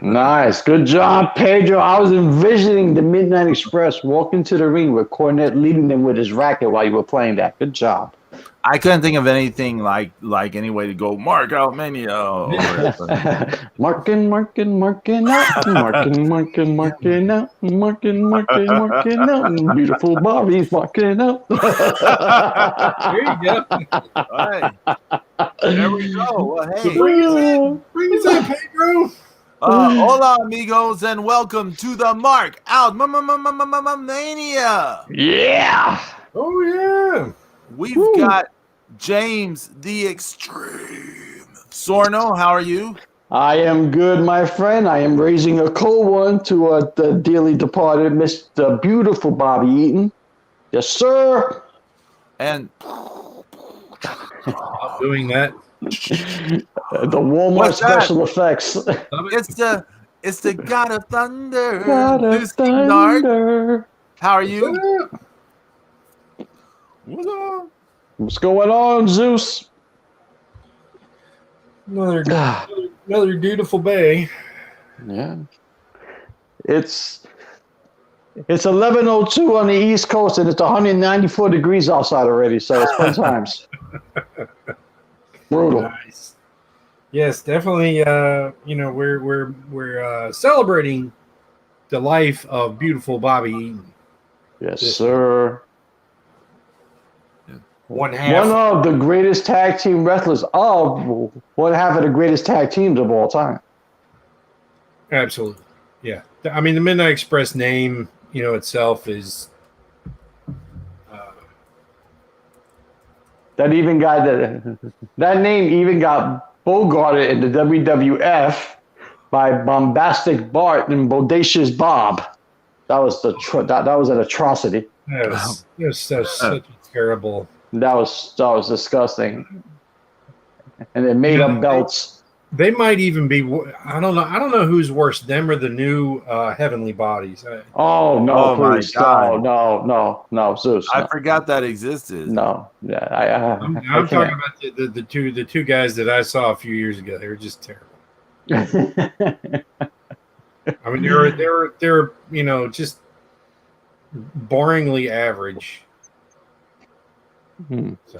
Nice. Good job, Pedro. I was envisioning the Midnight Express walking to the ring with Cornette leading them with his racket while you were playing that. Good job. I couldn't think of anything like any way to go mark out Mania. Marking out. Marking out. Beautiful Bobby's marking out. There you go. Right. There we go. Well, hey. Bring us in, Pedro. Hola, amigos, and welcome to the Mark Out Mania. Yeah. Oh, yeah. We've got James the Extreme Sorno. How are you? I am good, my friend. I am raising a cold one to the dearly departed Mr. Beautiful Bobby Eaton. Yes, sir. And I'm doing that. The Walmart special effects. It's the God of Thunder. God of Thunder. How are you? What's up? What's going on, Zeus? Another beautiful bay. Yeah. It's 11:02 on the East Coast, and it's 194 degrees outside already. So it's fun times. Brutal. Nice. Yes, definitely. We're celebrating the life of beautiful Bobby Eaton. Yes, sir. One half. One of the greatest tag team wrestlers of one half of the greatest tag teams of all time. Absolutely. Yeah. I mean, the Midnight Express name, itself is. That name even got bogarted in the WWF by Bombastic Bart and Bodacious Bob. That was an atrocity. That was such a terrible. That was disgusting. And they made up belts. They might even be. I don't know who's worse, them or the new Heavenly Bodies. Oh no! Please. My God. No, Zeus. I forgot that existed. No, yeah, I'm talking about the two guys that I saw a few years ago. They were just terrible. I mean, they're just boringly average. So.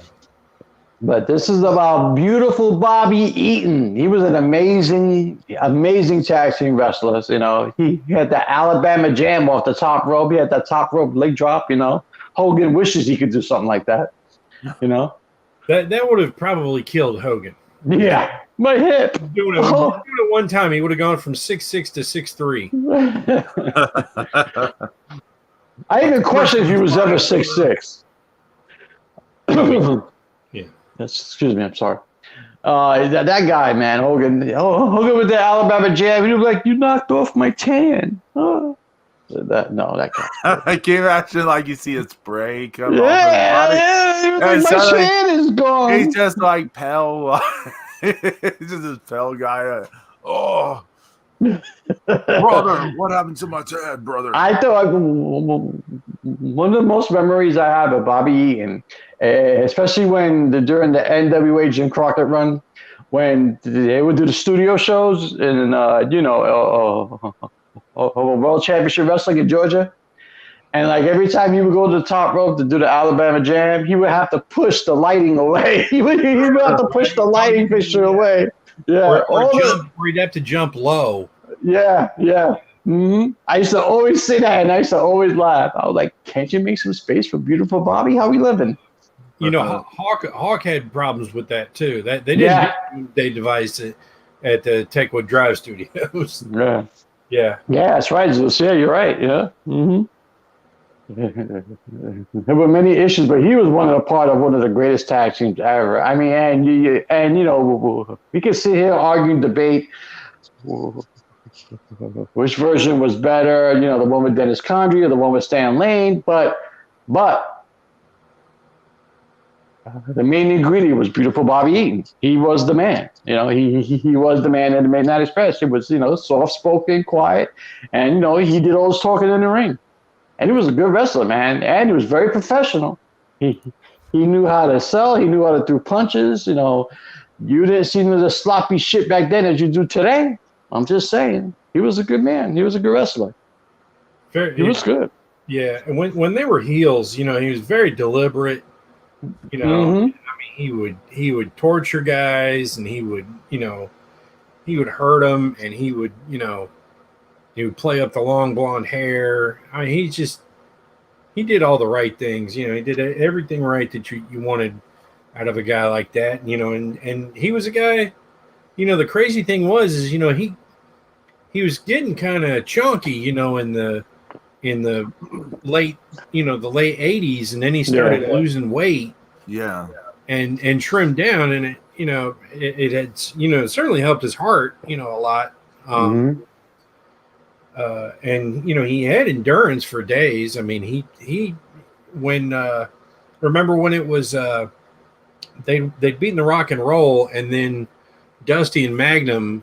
But this is about beautiful Bobby Eaton. He was an amazing tag team wrestler. He had the Alabama Jam off the top rope. He had that top rope leg drop. Hogan wishes he could do something like that. That would have probably killed Hogan. Yeah, my hip. Doing it one time, he would have gone from 6'6" to 6'3". I even questioned if he was ever 6'6". Yeah. Excuse me, I'm sorry. That guy, man, Hogan with the Alabama Jam. He was like, "You knocked off my tan." That guy. I can't imagine like you see a spray come off his body. My tan is gone. He's just like pale. He's just this pale guy. Brother, what happened to my tan, brother? I thought one of the most memories I have of Bobby Eaton, especially during the NWA Jim Crockett run, when they would do the studio shows and World Championship Wrestling in Georgia, and like every time he would go to the top rope to do the Alabama Jam, he would have to push the lighting away. he would have to push the lighting fixture away. Yeah, or he'd have to jump low. Yeah. Mm-hmm. I used to always say that, and I used to always laugh. I was like, "Can't you make some space for beautiful Bobby? How we living?" Hawk had problems with that too. That they didn't. They devised it, at the Techwood Drive Studios. Yeah. Yeah. Yeah, that's right, Zeus. Yeah, you're right. Yeah. There were many issues, but he was part of one of the greatest tag teams ever. I mean, we could sit here argue and debate which version was better. You know, the one with Dennis Condrey or the one with Stan Lane. But the main ingredient was beautiful Bobby Eaton. He was the man. You know, he was the man in the Midnight Express. He was, soft spoken, quiet, and he did all his talking in the ring. And he was a good wrestler, man, and he was very professional. He knew how to sell. He knew how to throw punches. You didn't see the sloppy shit back then as you do today. I'm just saying, he was a good man. He was a good wrestler. He was good. Yeah, and when they were heels, he was very deliberate. I mean, he would torture guys, and he would hurt them, and he would play up the long blonde hair. I mean, he did all the right things. He did everything right that you wanted out of a guy like that. And he was a guy. The crazy thing was he was getting kind of chunky. In the late the late 80s, and then he started losing weight. Yeah. And trimmed down, and it had certainly helped his heart a lot. And he had endurance for days. I mean, remember when it was they'd beaten the Rock and Roll, and then Dusty and Magnum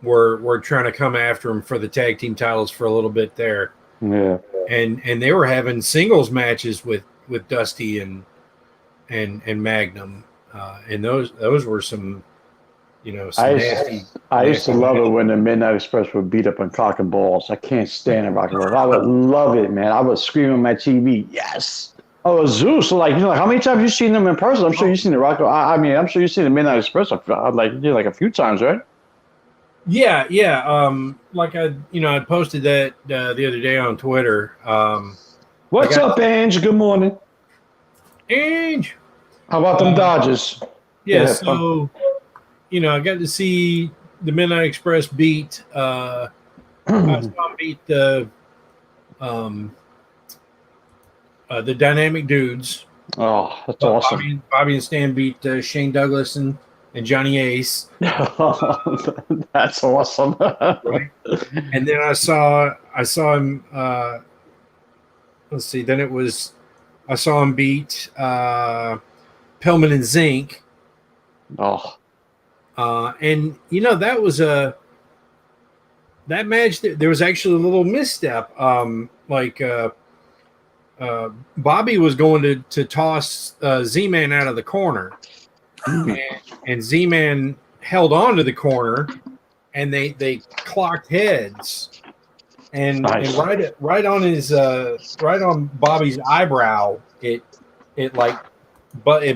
were trying to come after him for the tag team titles for a little bit there. Yeah. And they were having singles matches with Dusty and Magnum, and those were some nasty. I used to love it when the Midnight Express would beat up on cock and balls. I can't stand it, rock and roll. I would love it, man. I would scream on my TV, yes. Oh, Zeus! So how many times have you seen them in person? I'm sure you've seen the Rock. I mean, I'm sure you've seen the Midnight Express like a few times, right? Yeah. I posted that the other day on Twitter. What's up, Ange? Good morning, Ange. How about them Dodgers? Yeah. So, I got to see the Midnight Express beat. I saw him beat the Dynamic Dudes. Oh, that's awesome. Bobby and Stan beat Shane Douglas and Johnny Ace. That's awesome. Right? And then I saw him. Let's see. Then I saw him beat Pillman and Zink. Oh. And that was that match. There was actually a little misstep. Bobby was going to toss Z-Man out of the corner, and Z-Man held on to the corner, and they clocked heads, and, nice. and right on Bobby's eyebrow, it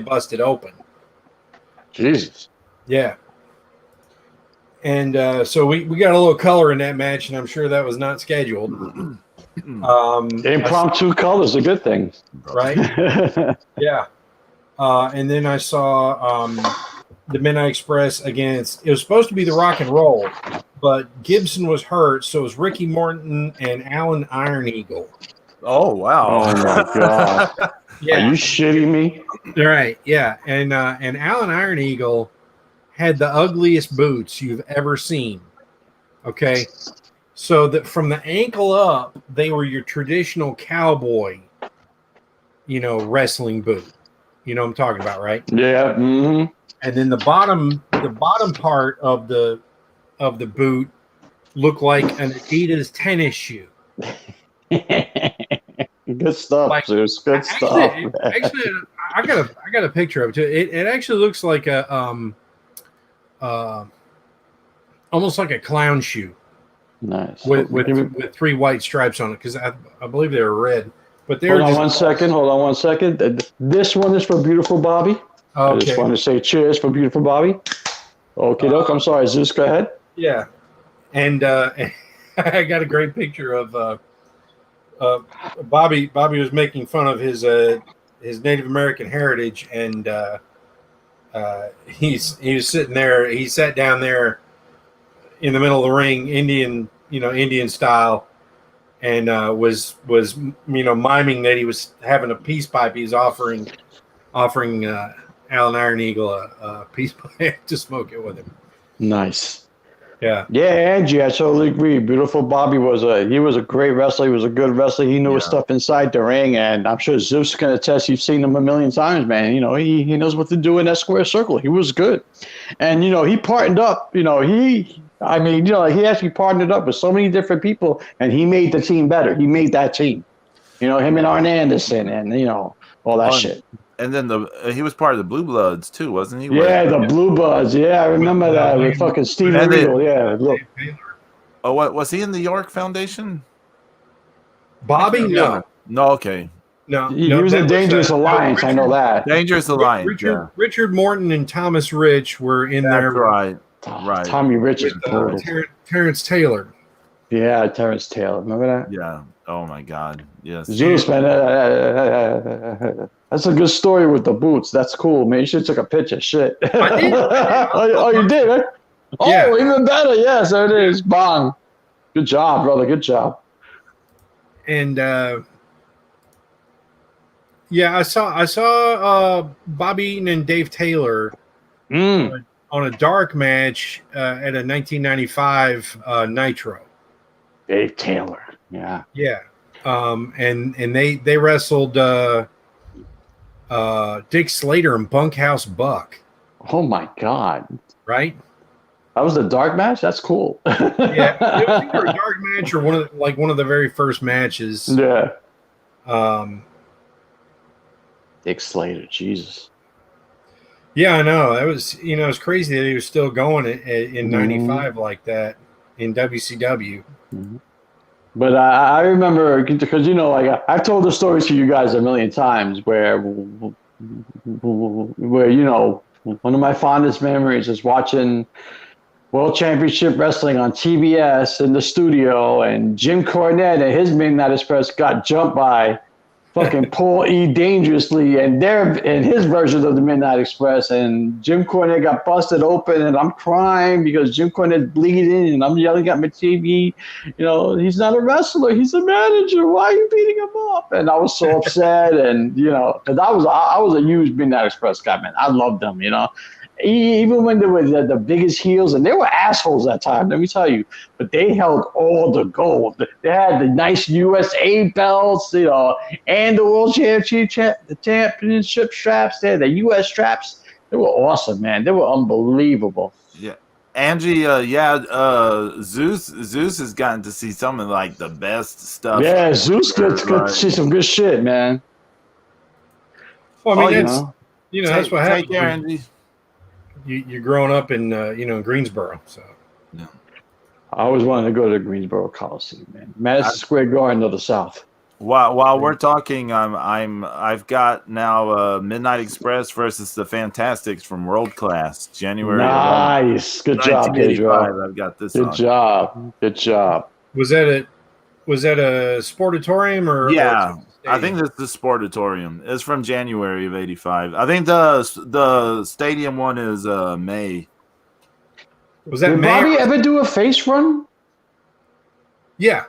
busted open. Jesus. Yeah. And so we got a little color in that match, and I'm sure that was not scheduled. Impromptu color is a good thing, right? Yeah. And then I saw the Midnight Express against. It was supposed to be the Rock and Roll, but Gibson was hurt, so it was Ricky Morton and Alan Iron Eagle. Oh wow! Oh my god! Yeah. Are you shitting me? All right. Yeah. And Alan Iron Eagle had the ugliest boots you've ever seen. Okay. So that from the ankle up, they were your traditional cowboy, wrestling boot. You know what I'm talking about, right? Yeah. Mm-hmm. And then the bottom part of the boot looked like an Adidas tennis shoe. Good stuff, Zeus. Good stuff. Actually, I got a picture of it too. It actually looks like a almost like a clown shoe. Nice. With three white stripes on it, because I believe they were red. But they Hold on one second. This one is for beautiful Bobby. Okay. I just want to say cheers for beautiful Bobby. Okay, doke. I'm sorry, Zeus. Go ahead. Yeah, and I got a great picture of Bobby. Bobby was making fun of his Native American heritage, and he was sitting there. He sat down there in the middle of the ring, Indian style, and was miming that he was having a peace pipe. He's offering Alan Iron Eagle a peace pipe to smoke it with him. Nice. Yeah. Yeah, Angie, I totally agree. Beautiful Bobby was a great wrestler. He was a good wrestler. He knew his stuff inside the ring, and I'm sure Zeus can attest. You've seen him a million times, man. He knows what to do in that square circle. He was good, and he partnered up. He actually partnered up with so many different people, and he made the team better. He made that team. Him and Arn Anderson, and all that shit. And then he was part of the Blue Bloods too, wasn't he? Yeah, the Blue Bloods. Yeah, I remember that with fucking Steven Regal. Yeah, look. Oh, what was he in the York Foundation? Bobby? No. No, okay. No, he was in Dangerous Alliance. I know that. Dangerous Alliance. Richard Morton and Thomas Rich were in there. Right. Tommy Rich is brutal. Terrence Taylor. Yeah, Terrence Taylor. Remember that? Yeah. Oh my God. Yes. Zeus, man. That's a good story with the boots. That's cool, man. You should have took a picture. Shit. I did. Oh, you did, huh? Yeah. Oh, even better. Yes, there it is. Bong. Good job, brother. Good job. And I saw Bobby Eaton and Dave Taylor on a dark match at a 1995 Nitro. Dave Taylor. Yeah. Yeah. And they wrestled Dick Slater and Bunkhouse Buck. Oh my God. Right? That was the dark match? That's cool. Yeah. It was either a dark match or one of the very first matches. Yeah. Dick Slater, Jesus. Yeah, I know. That was, it's crazy that he was still going in 95 like that in WCW. Mm-hmm. But I remember, because, I've told the stories to you guys a million times where one of my fondest memories is watching World Championship Wrestling on TBS in the studio, and Jim Cornette and his Midnight Express got jumped by fucking Paul E. Dangerously and his version of the Midnight Express, and Jim Cornette got busted open, and I'm crying because Jim Cornette's bleeding, and I'm yelling at my TV, he's not a wrestler, he's a manager. Why are you beating him up? And I was so upset, and because I was a huge Midnight Express guy, man. I loved them, Even when they were the biggest heels, and they were assholes that time, let me tell you, but they held all the gold. They had the nice USA belts, and the World Championship straps. They had the US straps. They were awesome, man. They were unbelievable. Yeah. Angie, Zeus has gotten to see some of the best stuff. Yeah, Zeus gets to see some good shit, man. Well, I mean, that's what happens. Take care, Angie. You're growing up in Greensboro, so yeah. I always wanted to go to the Greensboro Coliseum, man. Madison Square Garden of the South. While we're talking, I've got now Midnight Express versus the Fantastics from World Class, January. Nice, good job, Pedro. I've got this. Good job. Was that a Sportatorium or? Yeah. I think that's the Sportatorium. It's from January of '85. I think the stadium one is May. Was that Did May? Bobby ever do a face run? Yeah.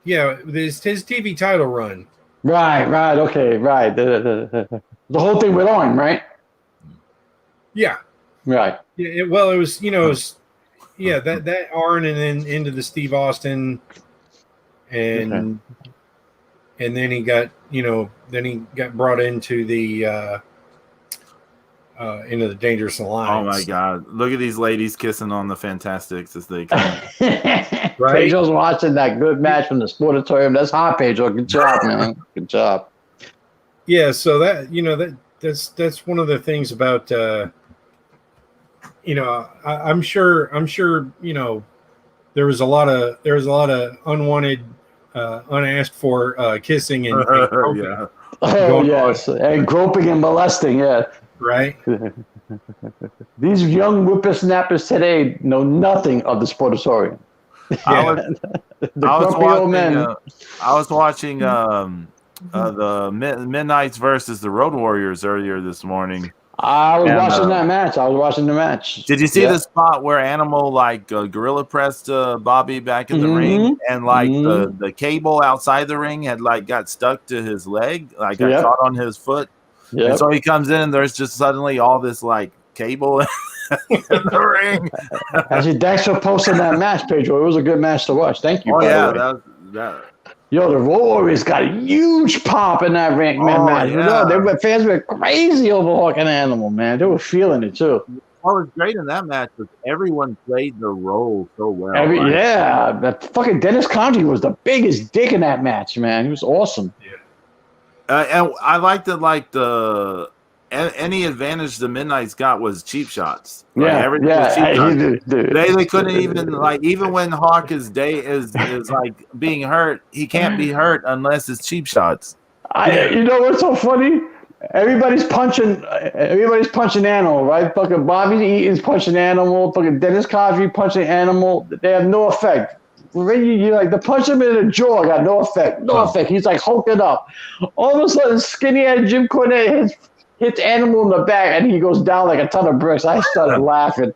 His TV title run. Right. Okay, right. The whole thing with Arn, right? Yeah. Right. Yeah. It was that Arn, and then into the Steve Austin, and. Okay. And then he got, brought into the Dangerous Alliance. Oh my God! Look at these ladies kissing on the Fantastics as they come. Right? Pedro's watching that good match from the Sportatorium. That's hot, Pedro. Good job, man. Good job. Yeah. So that's one of the things about I'm sure there was a lot of unwanted. Unasked for kissing and groping. Yeah. Oh yes, and groping and molesting. Yeah, right. These young whippersnappers today know nothing of the Sportatorium. I was watching the Midnights versus the Road Warriors earlier this morning. I was And, watching that match. I was watching the match. Did you see the spot where Animal gorilla pressed Bobby back in the ring, and the cable outside the ring had got stuck to his leg, got caught on his foot, and so he comes in and there's just suddenly all this cable in the ring. Actually, thanks for posting that match, Pedro. It was a good match to watch. Thank you. Oh yeah, that. Yo, the Road Warriors got a huge pop in that ring match. Yeah. Fans were crazy over Hawk and Animal, man. They were feeling it too. What was great in that match was everyone played the role so well. Yeah, that fucking Dennis Conti was the biggest dick in that match, man. He was awesome. Yeah. And I liked that, any advantage the Midnights got was cheap shots. Everything was cheap shots. They couldn't even when Hawk is being hurt, he can't be hurt unless it's cheap shots. You know what's so funny? Everybody's punching Animal, right? Fucking Bobby Eaton's punching Animal. Fucking Dennis Cosby punching Animal. They have no effect. You to punch him in the jaw, got no effect. No effect. He's hulking up. All of a sudden, skinny-head Jim Cornette hits Animal in the back, and he goes down like a ton of bricks. I started laughing.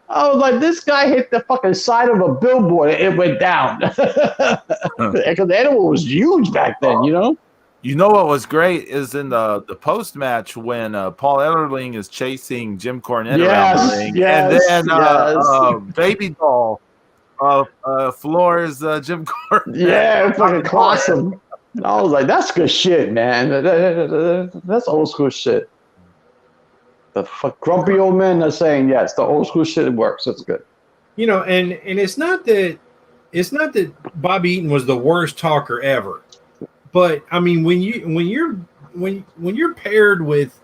I was like, this guy hit the fucking side of a billboard, and it went down. Because the Animal was huge back then, you know? You know what was great is in the post-match when Paul Ellering is chasing Jim Cornette around the ring, and then Baby Doll floors Jim Cornette. Yeah, fucking clocks him. I was like, that's good shit, man. That's old school shit. The grumpy old men are saying, yes, the old school shit works. It's good. And it's not that Bobby Eaton was the worst talker ever, but I mean, when you're paired with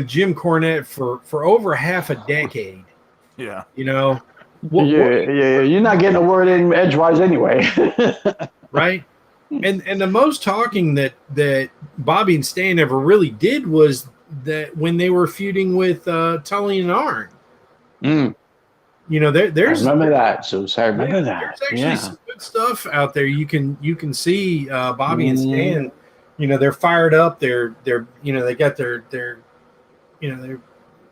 Jim Cornette for over half a decade, yeah, you're not getting a word in edgewise anyway, right? And the most talking that Bobby and Stan ever really did was that when they were feuding with Tully and Arn. There's I remember that, Zeus. I remember that. There's actually some good stuff out there. You can see Bobby and Stan. They're fired up. They're they got their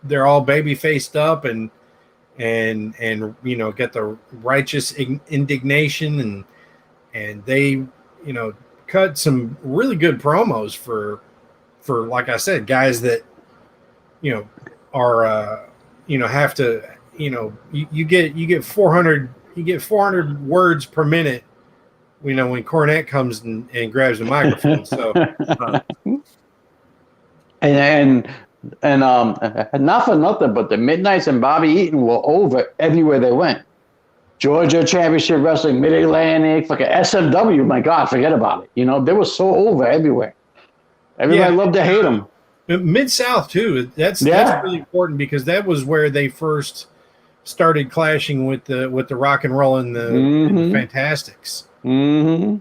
they're all baby faced up and get the righteous indignation and they cut some really good promos for like I said, guys that are have to you get 400 words per minute when Cornette comes and grabs the microphone. So and not for nothing, but the Midnights and Bobby Eaton were over everywhere they went. Georgia Championship Wrestling, Mid-Atlantic, fucking SMW, my God, forget about it. They were so over everywhere. Everybody loved to hate them. Mid-South, too. That's really important because that was where they first started clashing with the Rock and Roll and the Fantastics. Mm-hmm.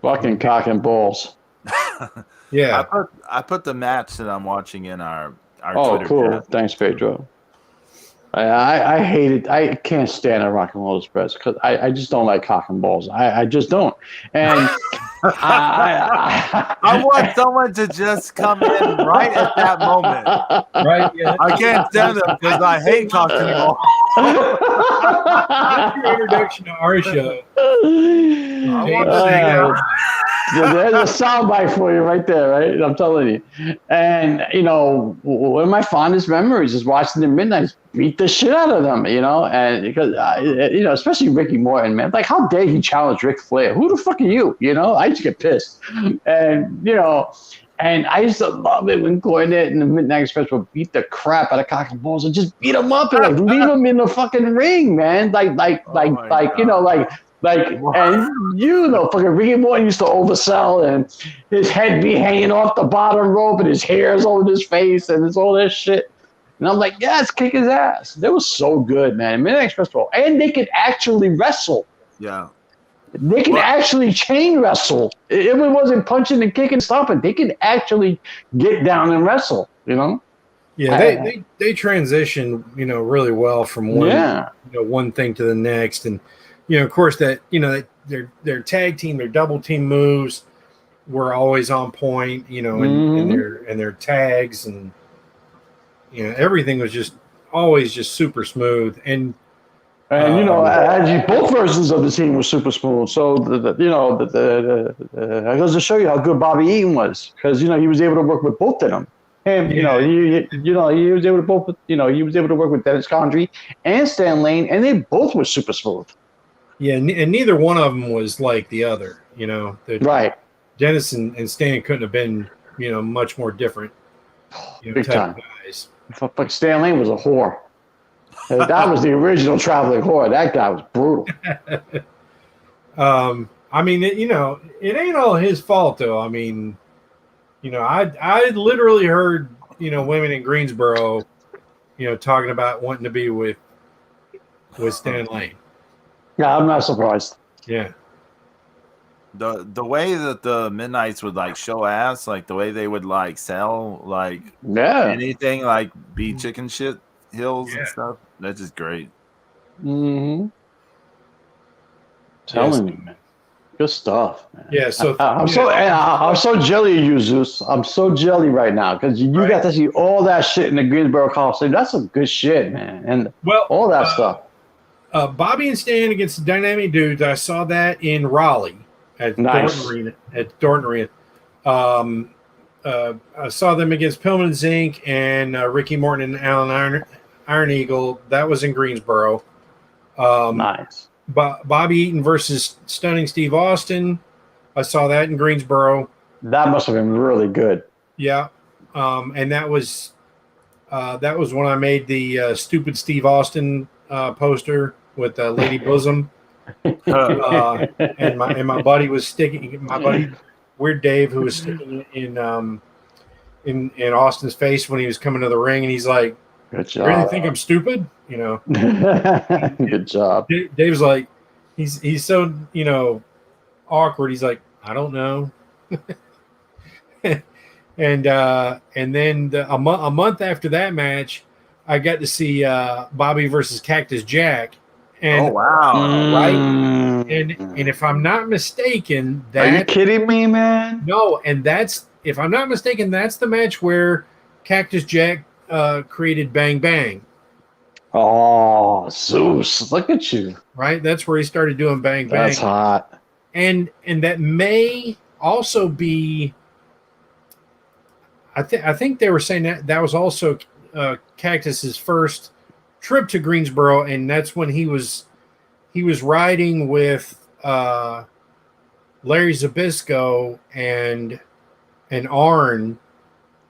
Fucking cock and balls. Yeah. I put the match that I'm watching in our Twitter cool. Chat. Thanks, Pedro. I hate it. I can't stand a Rock and Roll Express because I just don't like cock and balls. I just don't. And I want someone to just come in right at that moment. Right? Yeah. I can't stand them because I hate cock and balls. That's your introduction to our show. There's a soundbite for you right there, right? I'm telling you. And, one of my fondest memories is watching the Midnights beat the shit out of them, and because, especially Ricky Morton, man. Like, how dare he challenge Ric Flair? Who the fuck are you? I used to get pissed. And, and I used to love it when Cornette and the Midnight Express would beat the crap out of cock and balls and just beat them up and leave them in the fucking ring, man. Like, fucking Ricky Morton used to oversell and his head be hanging off the bottom rope and his hair's over his face and it's all this shit. And I'm like, yes, kick his ass. They were so good, man. Midnight Express, and they could actually wrestle. Yeah. They can actually chain wrestle. If it wasn't punching and kicking and stomping, they can actually get down and wrestle, Yeah, they transition, really well from one thing to the next. And, of course that, their tag team, their double team moves were always on point, and their tags and everything was just always just super smooth. And both versions of the team were super smooth. So that goes to show you how good Bobby Eaton was, because he was able to work with both of them. And he was able to work with Dennis Condrey and Stan Lane, and they both were super smooth. Yeah, and neither one of them was like the other. Right. Dennis and Stan couldn't have been much more different. Big type time. of guys. Fuck, Stan Lane was a whore. That was the original traveling whore. That guy was brutal. I mean, it ain't all his fault though. I mean, I literally heard women in Greensboro, talking about wanting to be with Stan Lane. Yeah, I'm not surprised. Yeah. The way that the Midnights would like show ass, like the way they would like sell like anything, like be chicken shit hills and stuff. That's just great. Mm-hmm. Telling you, man. Good stuff, man. Yeah, so I'm so jelly of you, Zeus. I'm so jelly right now because you got to see all that shit in the Greensboro Coliseum. That's some good shit, man, and all that stuff. Bobby and Stan against the Dynamic Dudes. I saw that in Raleigh at Thornton Arena. I saw them against Pillman Zink and Ricky Morton and Alan Iron Eagle. That was in Greensboro. Nice. Bobby Eaton versus Stunning Steve Austin. I saw that in Greensboro. That must have been really good. Yeah, and that was when I made the stupid Steve Austin poster with Lady Bosom, and my buddy was sticking. My buddy Weird Dave, who was sticking in Austin's face when he was coming to the ring, and he's like, "Good job. You really think I'm stupid?" Good job. Dave's like, he's so awkward. He's like, I don't know. and then a month after that match, I got to see Bobby versus Cactus Jack. And, oh wow! Right, and if I'm not mistaken, are you kidding me, man? No, and if I'm not mistaken, that's the match where Cactus Jack created Bang Bang. Oh, Zeus! Look at you. Right, that's where he started doing Bang Bang. That's hot. And that may also be. I think they were saying that was also Cactus's first trip to Greensboro, and that's when he was riding with Larry Zbyszko and Arn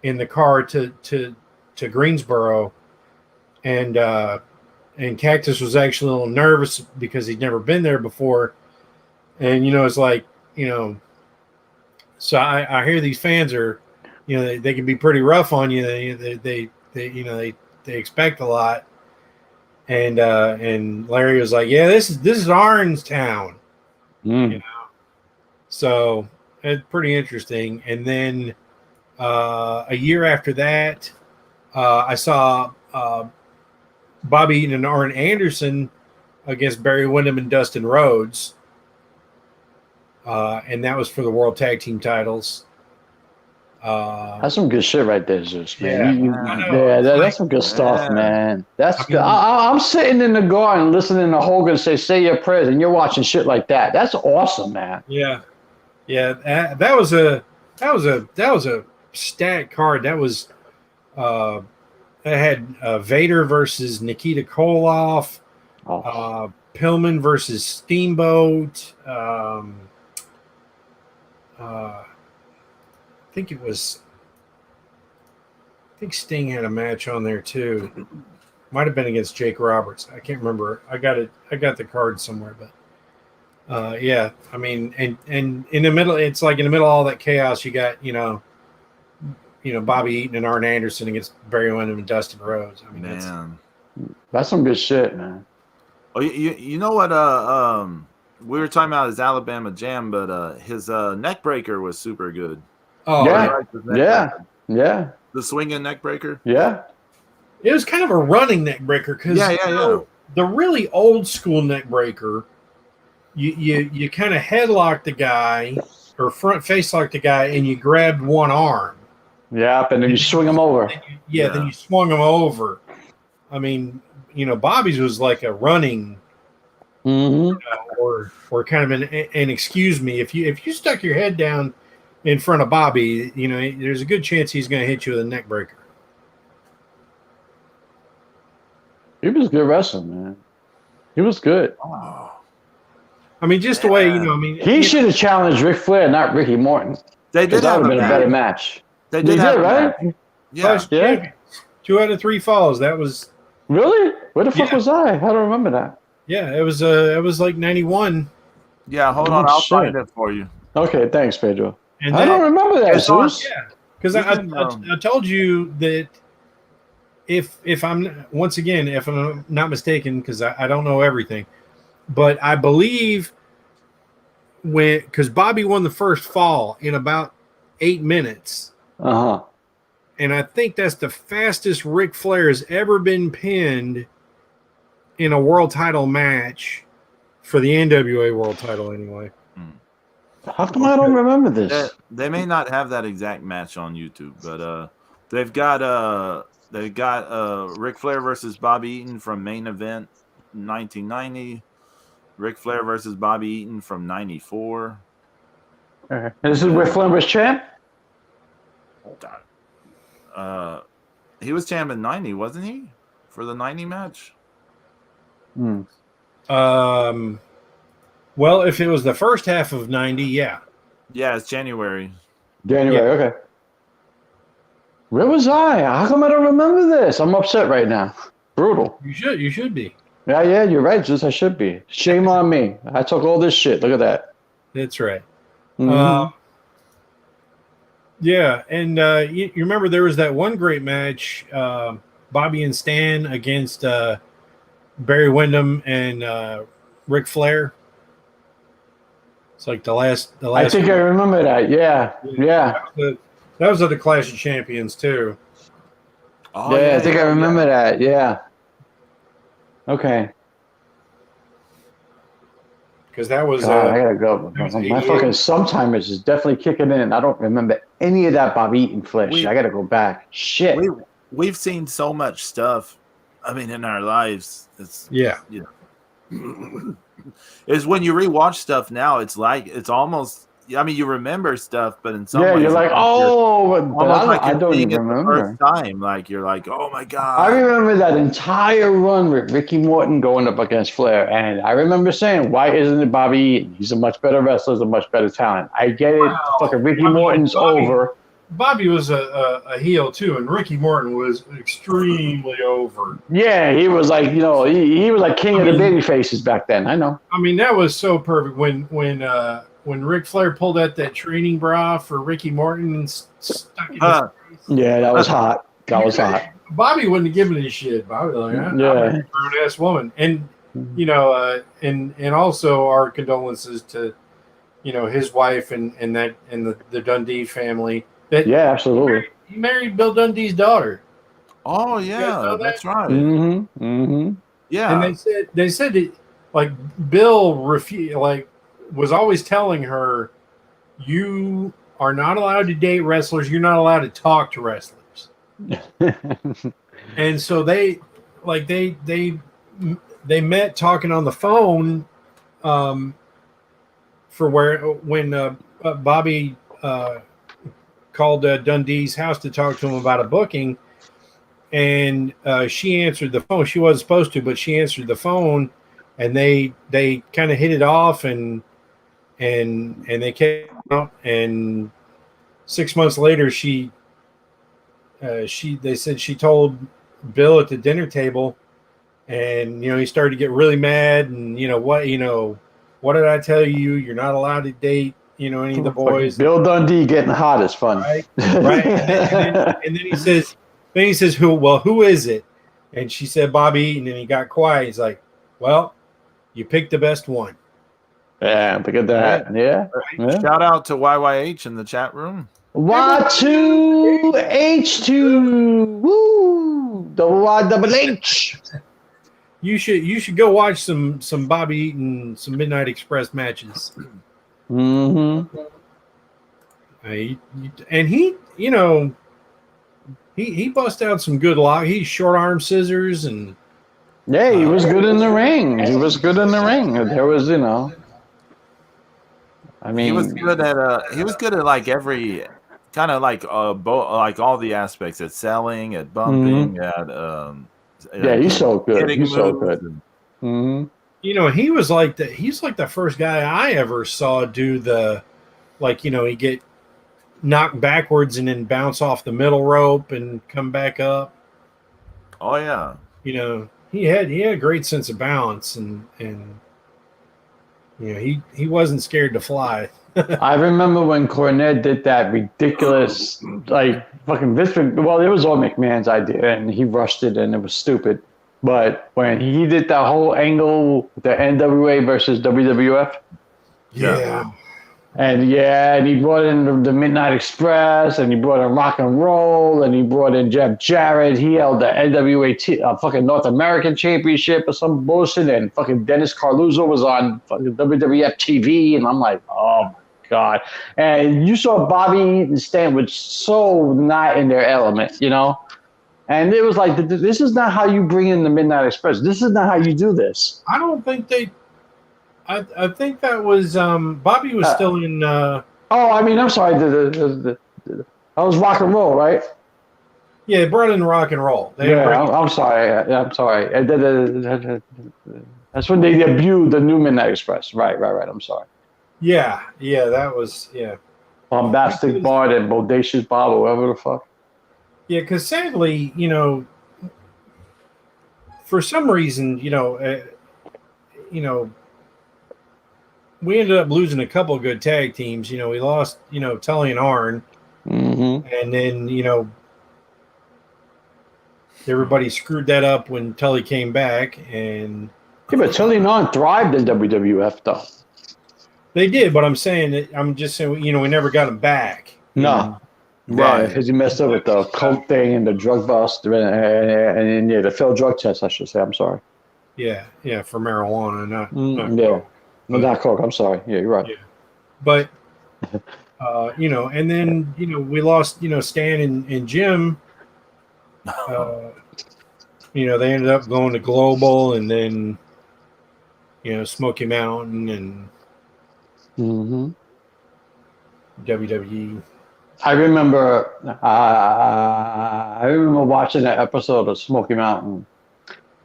in the car to Greensboro, and Cactus was actually a little nervous because he'd never been there before, and it's like so I hear these fans are they can be pretty rough on you. They expect a lot. And Larry was like, "Yeah, this is Arn's town," So it's pretty interesting. And then a year after that, I saw Bobby Eaton and Arn Anderson against Barry Windham and Dustin Rhodes, and that was for the World Tag Team titles. That's some good shit right there, Zeus, man. Yeah, that's some good stuff, man. That's good. I'm sitting in the garden listening to Hogan say your prayers, and you're watching shit like that. That's awesome, man. Yeah. That was a stacked card. That was that had Vader versus Nikita Koloff, Pillman versus Steamboat. I think Sting had a match on there too. Might have been against Jake Roberts. I can't remember. I got the card somewhere, but yeah. I mean, and in the middle, it's like in the middle of all that chaos, you got Bobby Eaton and Arn Anderson against Barry Windham and Dustin Rhodes. I mean, that's some good shit, man. Oh, you know what? We were talking about his Alabama Jam, but his neck breaker was super good. Oh yeah. The swinging neck breaker. Yeah. It was kind of a running neck breaker because the really old school neck breaker, you kind of headlock the guy or front face lock the guy and you grabbed one arm. Yep, and then you swing him over. Then you swung him over. I mean, Bobby's was like a running, or kind of an excuse me. If you stuck your head down in front of Bobby, there's a good chance he's going to hit you with a neck breaker. He was good wrestling, man. He was good. Oh. I mean, just the way, he should have challenged Ric Flair, not Ricky Morton. They did that have would have been a better match. They did have right? Yeah. 2 out of 3 falls. That was really. Where the fuck was I? I don't remember that. Yeah, it was like 91. Yeah, hold on, I'll find it for you. Okay, thanks, Pedro. And I don't remember that, Zeus. Yeah, because I told you that if I'm not mistaken, because I don't know everything, but I believe because Bobby won the first fall in about 8 minutes. And I think that's the fastest Ric Flair has ever been pinned in a world title match for the NWA world title anyway. How come I don't remember this? They may not have that exact match on YouTube, but they've got Ric Flair versus Bobby Eaton from main event 1990. Ric Flair versus Bobby Eaton from 94. Okay. This is where Flair was champ? He was champ in 90, wasn't he? For the 90 match? Well, if it was the first half of 90, yeah. Yeah, it's January. Okay. Where was I? How come I don't remember this? I'm upset right now. Brutal. You should be. Yeah, you're right, Zeus. I should be. Shame on me. I took all this shit. Look at that. That's right. Mm-hmm. Yeah, and you remember there was that one great match, Bobby and Stan against Barry Windham and Ric Flair. It's like the last. I think I remember that. Yeah. That was at the Clash of Champions too. Oh, I think I remember that. Yeah. Okay. Because that was. I gotta go. My fucking sometimes is definitely kicking in. I don't remember any of that Bobby Eaton flesh. I gotta go back. Shit. We've seen so much stuff. I mean, in our lives, it's is when you rewatch stuff now. It's like it's almost. I mean, you remember stuff, but in some ways, you're like, I don't even first remember. time, like you're like, oh my god. I remember that entire run with Ricky Morton going up against Flair, and I remember saying, "Why isn't it Bobby Eaton? He's a much better wrestler, he's a much better talent." I get it. Fucking Ricky Morton's over. Bobby was a heel too, and Ricky Morton was extremely over. Yeah, he was like, he was like king of the baby faces back then. I know. I mean, that was so perfect when Ric Flair pulled out that training bra for Ricky Morton and stuck it in his face. Yeah, that was hot. That was hot. Bobby wouldn't have given a shit. Bobby was like, I'm a grown-ass woman. And, and also our condolences to, his wife and the Dundee family. Absolutely. He married Bill Dundee's daughter. Oh, yeah, that's right. Mm-hmm. Mm-hmm. Yeah. And they said that, like, Bill was always telling her, you are not allowed to date wrestlers. You're not allowed to talk to wrestlers. And so they met talking on the phone when Bobby called Dundee's house to talk to him about a booking. And she answered the phone. She wasn't supposed to, but she answered the phone, and they kind of hit it off and they came out, and 6 months later they said she told Bill at the dinner table, and he started to get really mad, and what did I tell you? You're not allowed to date any of the boys. Bill Dundee getting hot is fun. Right. And then he says who is it? And she said Bobby Eaton, and he got quiet. He's like, well, you picked the best one. Yeah, look at that. Yeah. Shout out to YYH in the chat room. Y2H2. Woo! YYH. You should go watch some Bobby Eaton, some Midnight Express matches. Mm-hmm. And he, he bust out some good lock. He short arm scissors and yeah, he was good in the ring. He was good in the ring. There was, I mean, he was good at like every kind of like like all the aspects at selling, at bumping, at yeah, he's so good. hitting He's so moves good. and- he's like the first guy I ever saw do the, like, he get knocked backwards and then bounce off the middle rope and come back up. Oh yeah. He had a great sense of balance and he wasn't scared to fly. I remember when Cornette did that ridiculous, like fucking Vince. Well, it was all McMahon's idea, and he rushed it, and it was stupid. But when he did that whole angle, the NWA versus WWF, Yeah. and he brought in the Midnight Express, and he brought in Rock and Roll, and he brought in Jeff Jarrett. He held the NWA fucking North American Championship or some bullshit, and fucking Dennis Carluzzo was on fucking WWF TV, and I'm like, oh my God. And you saw Bobby and Stan was so not in their element, And it was like, this is not how you bring in the Midnight Express. This is not how you do this. I don't think they. I think that was Bobby was still in. I'm sorry. That was Rock and Roll, right? Yeah, they brought in Rock and Roll. I'm sorry. I'm sorry. That's when they debuted the new Midnight Express. Right. I'm sorry. Yeah, that was Bombastic Bart and Bodacious Bob, or whatever the fuck. Yeah, because sadly, for some reason, we ended up losing a couple of good tag teams. We lost, Tully and Arn, and then everybody screwed that up when Tully came back, and but Tully and Arn thrived in WWF though. They did, but I'm just saying, we never got them back. No. Right, because he messed up with the coke thing and the drug bust and the failed drug test, I should say. I'm sorry. Yeah, for marijuana, not coke. No, not coke. I'm sorry. Yeah, you're right. Yeah. But and then we lost Stan and Jim. They ended up going to Global, and then Smoky Mountain and WWE. I remember watching that episode of Smoky Mountain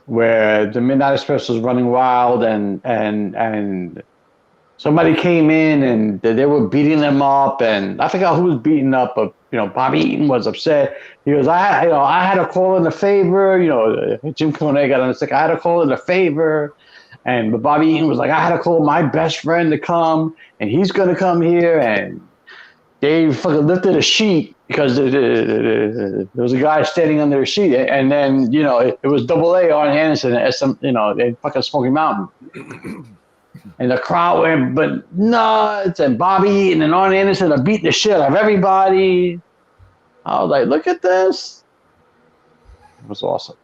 where the Midnight Express was running wild and somebody came in and they were beating them up, and I forgot who was beating up, but Bobby Eaton was upset. He goes, I had to call in a favor. Jim Cornette got on the stick. I had to call in a favor. But Bobby Eaton was like, I had to call my best friend to come, and he's going to come here. And they fucking lifted a sheet because there was a guy standing under the sheet. And then, it was Double A, Arn Anderson, in fucking Smoky Mountain. And the crowd went but nuts, and Bobby Eaton and Arn Anderson are beating the shit out of everybody. I was like, look at this. It was awesome.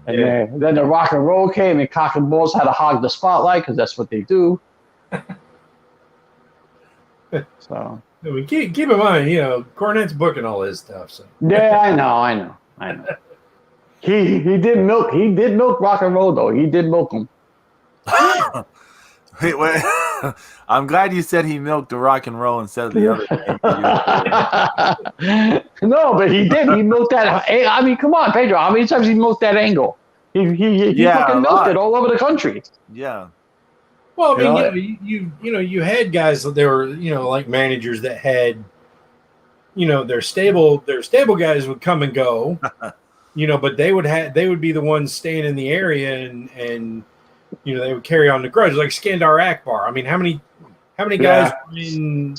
And then the Rock and Roll came, and Cock and Balls had to hog the spotlight because that's what they do. So keep in mind, Cornette's booking all his stuff. So yeah, I know. He did milk Rock and Roll though. He did milk him. Wait. I'm glad you said he milked the Rock and Roll instead of the other thing. No, but he did. He milked that. I mean, come on, Pedro. How many times he milked that angle? He fucking milked it all over the country. Yeah. Well, I mean, you had guys that they were, like managers that had, their stable guys would come and go, but they would be the ones staying in the area and they would carry on the grudge, like Skandar Akbar. I mean, how many guys were in,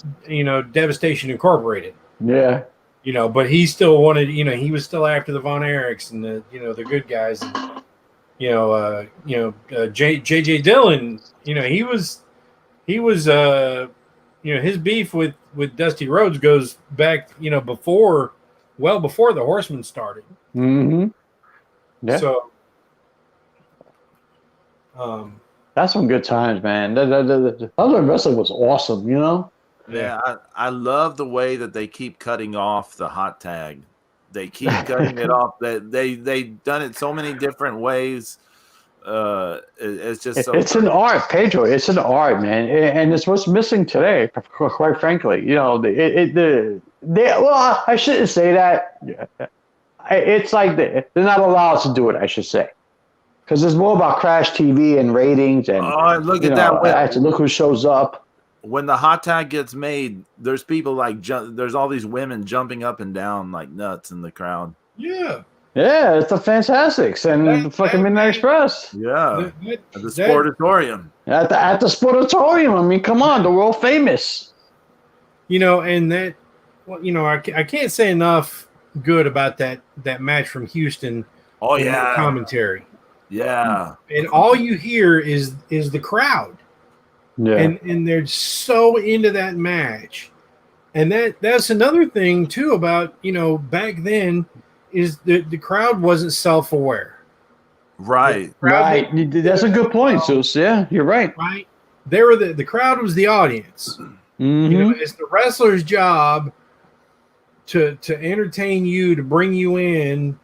Devastation Incorporated? Yeah. But he still wanted, he was still after the Von Erichs and the good guys. And, J.J. Dillon, he was, his beef with Dusty Rhodes goes back, before the Horsemen started. Mm-hmm. Yeah. So, that's some good times, man. The other wrestling was awesome, Yeah, I love the way that they keep cutting off the hot tag. They keep cutting it off. They done it so many different ways. It's just it's an art, Pedro. It's an art, man, and it's what's missing today. Quite frankly, well, I shouldn't say that. It's like they're not allowed to do it. I should say, because it's more about crash TV and ratings and look at that. Actually, look who shows up. When the hot tag gets made, there's people there's all these women jumping up and down like nuts in the crowd. Yeah. Yeah, it's the Fantastics and the fucking Midnight Express. Yeah, at the Sportatorium. At the Sportatorium. I mean, come on, the world famous. And that, I can't say enough good about that match from Houston. Oh yeah, commentary. Yeah, and all you hear is the crowd. Yeah, and they're so into that match, and that's another thing too about back then. Is the crowd wasn't self-aware. Right. That's a good point, Zeus. Yeah, you're right. Right. They were the crowd was the audience. Mm-hmm. It's the wrestler's job to entertain you, to bring you in.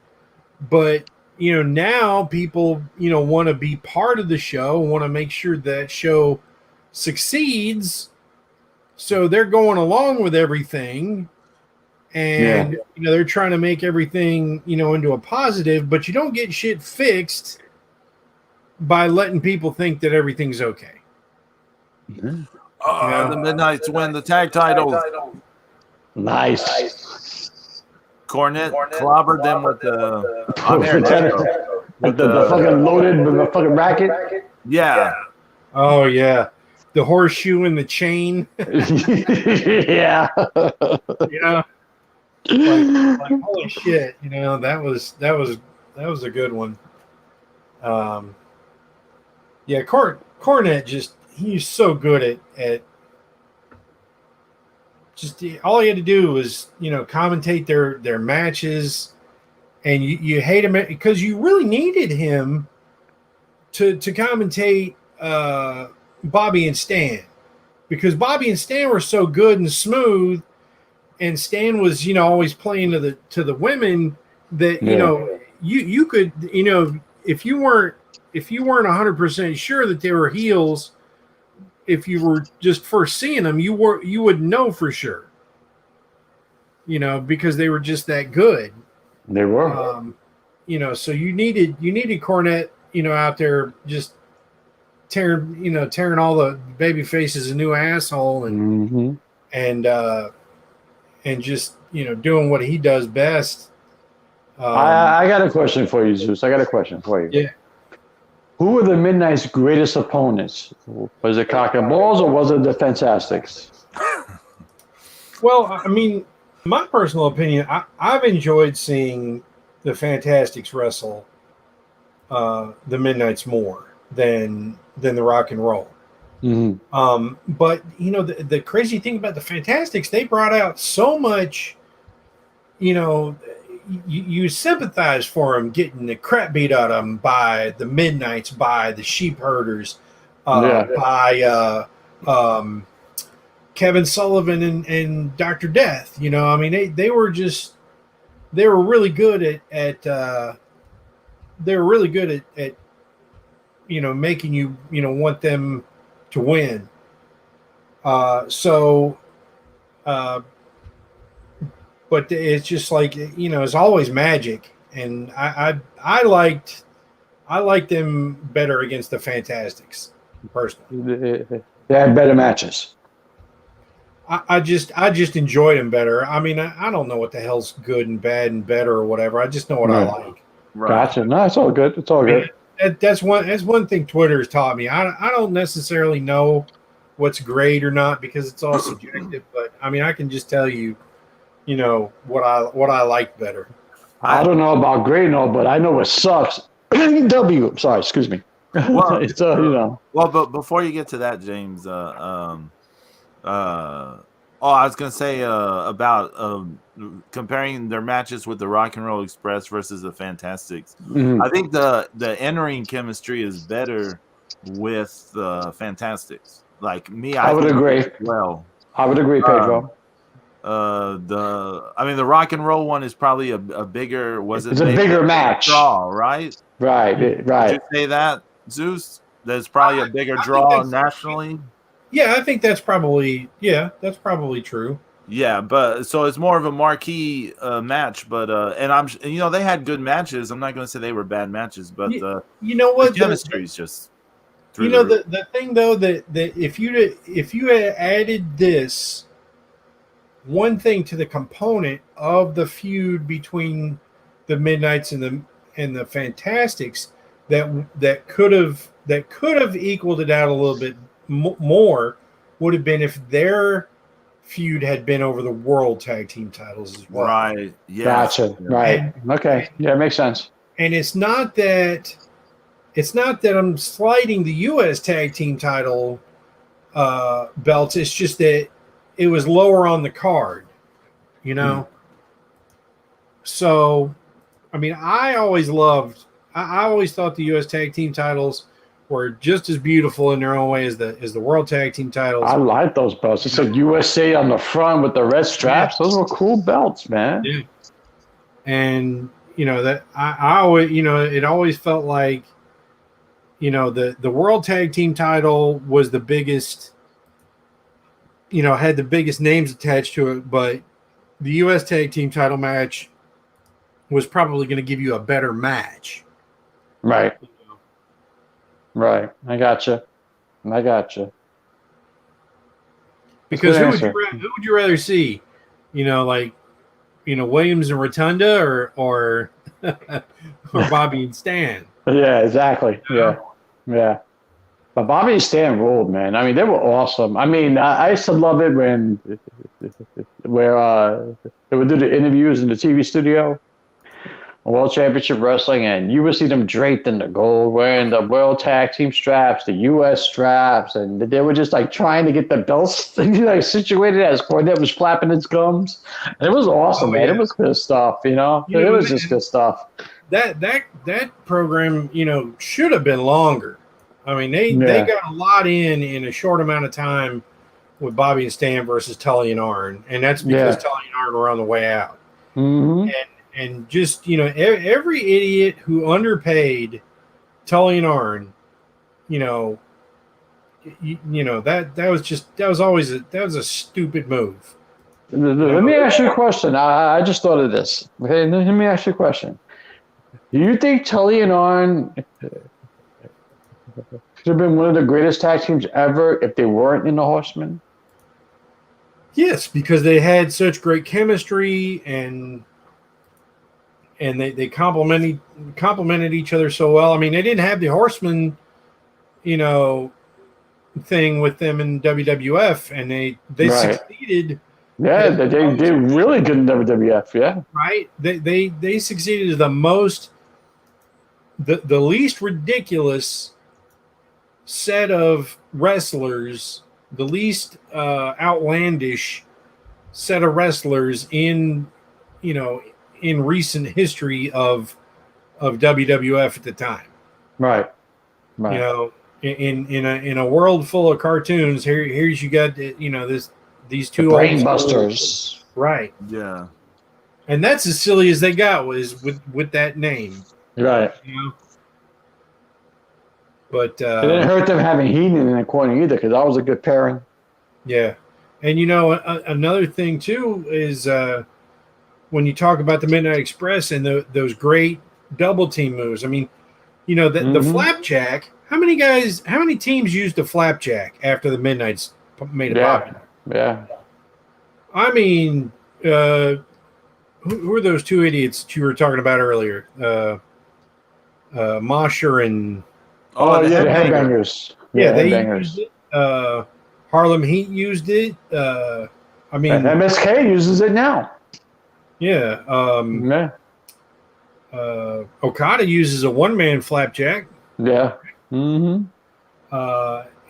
But, now people, want to be part of the show, want to make sure that show succeeds. So they're going along with everything. And, they're trying to make everything, into a positive, but you don't get shit fixed by letting people think that everything's okay. The Midnights win the tag titles. Nice. Cornette clobbered them with the fucking loaded with the fucking racket. Yeah. Oh, yeah. The horseshoe and the chain. Yeah. Like holy shit, that was a good one. Cornette he's so good at just all he had to do was commentate their matches, and you hate him because you really needed him to commentate Bobby and Stan, because Bobby and Stan were so good and smooth. And Stan was, always playing to the women that you could, if you weren't 100% sure that they were heels, if you were just first seeing them, you would know for sure, because they were just that good. They were, so you needed Cornette, out there just tearing all the baby faces a new asshole and just doing what he does best. I got a question for you, Zeus. I got a question for you. Yeah. Who were the Midnight's greatest opponents? Was it Cock and Balls or was it the Fantastics? Well, I mean, my personal opinion, I've enjoyed seeing the Fantastics wrestle the Midnights more than the Rock and Roll. Mm-hmm. But the crazy thing about the Fantastics, they brought out so much, you sympathize for them getting the crap beat out of them by the Midnights, by the Sheep Herders, by Kevin Sullivan and Dr. Death. They were really good at making you want them to win. But it's just like, it's always magic. And I liked them better against the Fantastics, personally. They had better matches. I just enjoyed them better. I mean, I don't know what the hell's good and bad and better or whatever. I just know what I like. Right. Gotcha. No, it's all good. It's all good. That's one thing Twitter has taught me. I don't necessarily know what's great or not because it's all subjective. But I mean, I can just tell you, what I like better. I don't know about great and all, but I know what sucks. W. Sorry, excuse me. Well, it's Well, but before you get to that, James, I was gonna say about comparing their matches with the Rock and Roll Express versus the Fantastics. Mm-hmm. I think the in-ring chemistry is better with the Fantastics. Like me, I would agree. Well, I would agree, Pedro. the rock and roll one is probably a bigger. It's a bigger match. Draw, right? Right. Did you say that, Zeus? There's probably a bigger draw nationally. Yeah, I think that's probably true. Yeah, but so it's more of a marquee match, but they had good matches. I'm not going to say they were bad matches, but you know what, the chemistry is just. The thing though that if you had added this one thing to the component of the feud between the Midnights and the Fantastics, that could have equaled it out a little bit more would have been if their feud had been over the World Tag Team titles as well. Right. Yeah. Gotcha. Right. Okay. Yeah, it makes sense. And it's not that I'm sliding the U.S. Tag Team title belts. It's just that it was lower on the card, you know. So, I mean, I always thought the U.S. Tag Team titles were just as beautiful in their own way as the World Tag Team titles. I like those belts. It said USA on the front with the red straps. Those were cool belts, man. Yeah. And that I always, it always felt like, the World Tag Team title was the biggest, had the biggest names attached to it, but the U.S. Tag Team title match was probably going to give you a better match. Right. Right. I gotcha. Because who would you rather see? Williams and Rotunda or Bobby and Stan? Yeah, exactly. Yeah. But Bobby and Stan ruled, man. I mean, they were awesome. I mean, I used to love it where they would do the interviews in the TV studio, World Championship Wrestling, and you would see them draped in the gold, wearing the World Tag Team straps, the U.S. straps, and they were just like trying to get the belts situated as Cornette was flapping its gums. And it was awesome, man. Yeah. It was good stuff, It was just good stuff. That program, should have been longer. I mean, they got a lot in a short amount of time with Bobby and Stan versus Tully and Arn, and that's because Tully and Arn were on the way out. Mm-hmm. And just, every idiot who underpaid Tully and Arn, that was a stupid move. Let me ask you a question. I just thought of this. Okay, let me ask you a question. Do you think Tully and Arn could have been one of the greatest tag teams ever if they weren't in the Horsemen? Yes, because they had such great chemistry and they complemented each other so well. I mean, they didn't have the Horsemen, thing with them in WWF, and they succeeded. Yeah, they did really good in WWF. Yeah, right. They succeeded the least ridiculous set of wrestlers, the least outlandish set of wrestlers in recent history of WWF at the time. Right. In a world full of cartoons, here's you got these two brain busters. Right. Yeah. And that's as silly as they got was with that name. Right. But it didn't hurt them having Eaton in the corner either, because that was a good pairing. Yeah. And another thing too is when you talk about the Midnight Express and those great double team moves. I mean, the flapjack. How many teams used the flapjack after the Midnights made it popular? Yeah. I mean, who are those two idiots that you were talking about earlier? Mosher and the Headbangers. Yeah, they used it. Harlem Heat used it. I mean, MSK uses it now. Yeah. Okada uses a one-man flapjack. Yeah. Mm-hmm.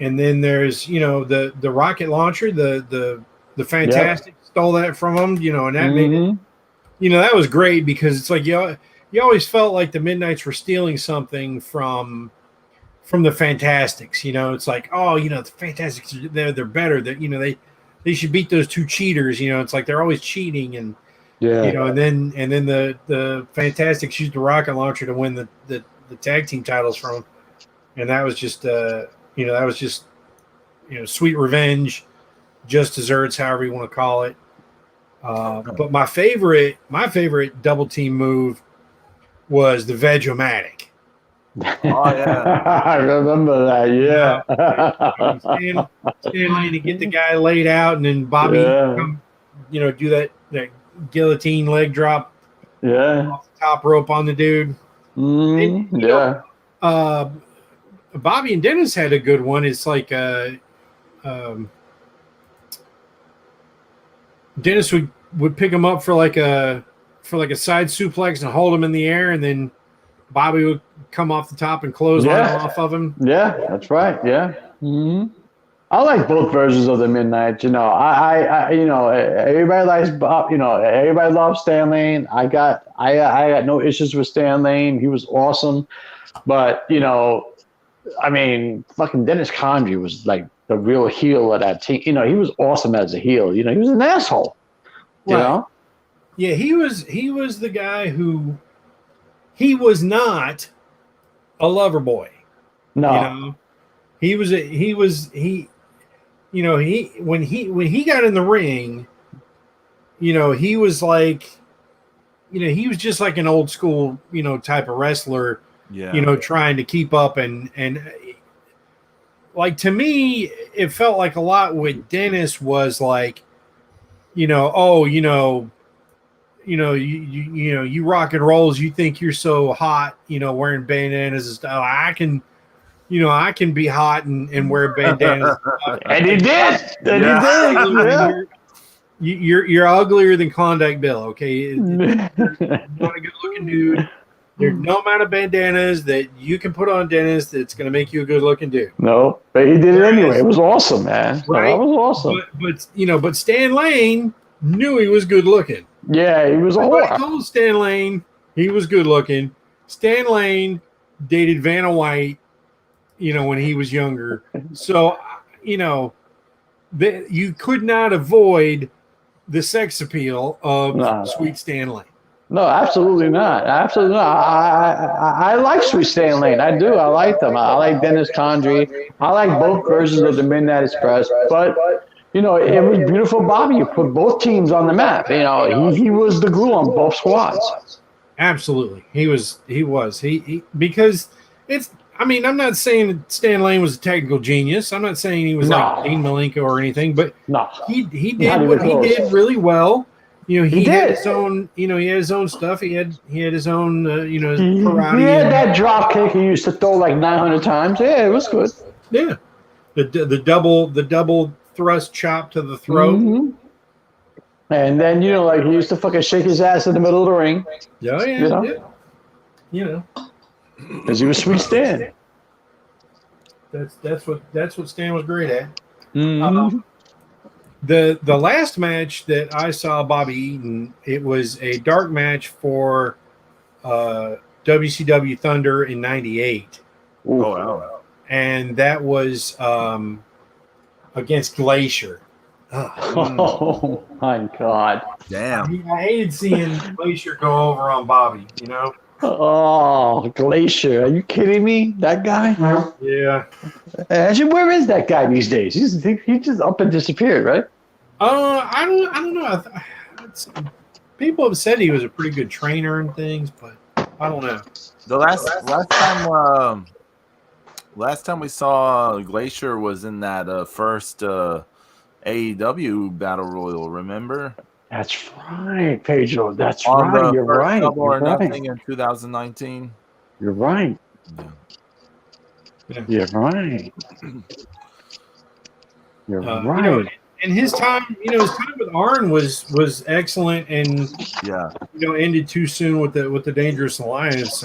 And then there's the rocket launcher. The Fantastic stole that from them. And that made it. That was great because it's like you always felt like the Midnights were stealing something from the Fantastics. It's like, the Fantastics they're better. That they should beat those two cheaters. You know, it's like they're always cheating, and Yeah. you know, and then the Fantastics used the rocket launcher to win the tag team titles from them, and that was just sweet revenge, just desserts, however you want to call it. But my favorite double team move was the Veg-O-Matic. Oh yeah, I remember that. Yeah. Stan Lane to get the guy laid out, and then Bobby come, do that guillotine leg drop. Yeah. Off the top rope on the dude. And, Bobby and Dennis had a good one. It's like Dennis would pick him up for like a side suplex and hold him in the air, and then Bobby would come off the top and clothesline off of him. Yeah, that's right. Yeah. Mm-hmm. I like both versions of the Midnight. You know, I everybody likes Bob. You know, everybody loves Stan Lane. I got no issues with Stan Lane. He was awesome, but I mean, fucking Dennis Condrey was like the real heel of that team. You know, he was awesome as a heel. You know, he was an asshole. You know? Yeah, he was the guy who he was not a lover boy. No. You know? When he got in the ring, he was like, he was just like an old school, type of wrestler. Yeah. Trying to keep up and like, to me, it felt like a lot with Dennis was like, you rock and rolls, you think you're so hot, wearing bandanas and stuff. I can be hot and wear bandanas. And he did. You're uglier than Klondike Bill, okay? You're not a good looking dude. There's no amount of bandanas that you can put on Dennis that's going to make you a good looking dude. No, but he did it anyway. It was awesome, man. Right? That was awesome. But Stan Lane knew he was good looking. Yeah, he was a whore. I told Stan Lane he was good looking. Stan Lane dated Vanna White, when he was younger. So, you could not avoid the sex appeal of Sweet Stan Lane. No, absolutely not. Absolutely not. I like Sweet Stan Lane. I do. I like them. I like Dennis Condrey. I like both versions of the Midnight Express. But, it was beautiful Bobby. You put both teams on the map. He was the glue on both squads. Absolutely. He was. Because it's, I'm not saying that Stan Lane was a technical genius. I'm not saying he was like Dean Malenko or anything, but he did what he did really well. He had his own, he had his own stuff. He had his own, his karate. He had that drop kick he used to throw like 900 times. Yeah, it was good. Yeah, the double thrust chop to the throat. Mm-hmm. And then he used to fucking shake his ass in the middle of the ring. Yeah. Because he was Sweet Stan. That's what Stan was great at. Mm-hmm. The last match that I saw Bobby Eaton, it was a dark match for WCW Thunder in '98. Oh wow! And that was against Glacier. Oh my God! Damn! I hated seeing Glacier go over on Bobby. Oh, Glacier! Are you kidding me? That guy? Yeah. Actually, where is that guy these days? He just up and disappeared, right? I don't know. People have said he was a pretty good trainer and things, but I don't know. The last time we saw Glacier was in that first AEW Battle Royal. Remember? That's right, Pedro. That's right. You're right. Double or Nothing in 2019. You're right. Yeah. You're right. You're right. And his time with Arn was excellent, and ended too soon with the Dangerous Alliance.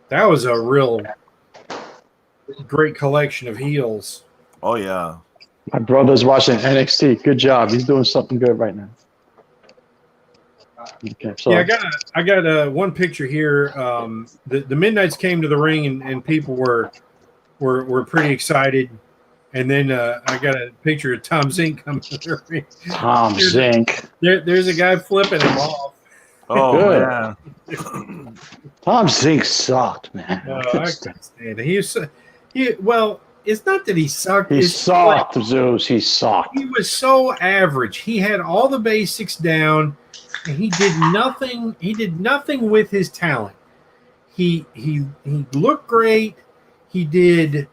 That was a real great collection of heels. Oh yeah. My brother's watching NXT. Good job. He's doing something good right now. Okay, so. Yeah, I got one picture here. The Midnights came to the ring, and people were pretty excited. And then I got a picture of Tom Zink coming to the ring. Tom Zink. There's a guy flipping him off. Oh, Good. man. Tom Zink sucked, man. No, I couldn't stand it. Well, it's not that he sucked. He sucked, Zeus. He sucked. He was so average. He had all the basics down, and he did nothing. He did nothing with his talent. He looked great. He did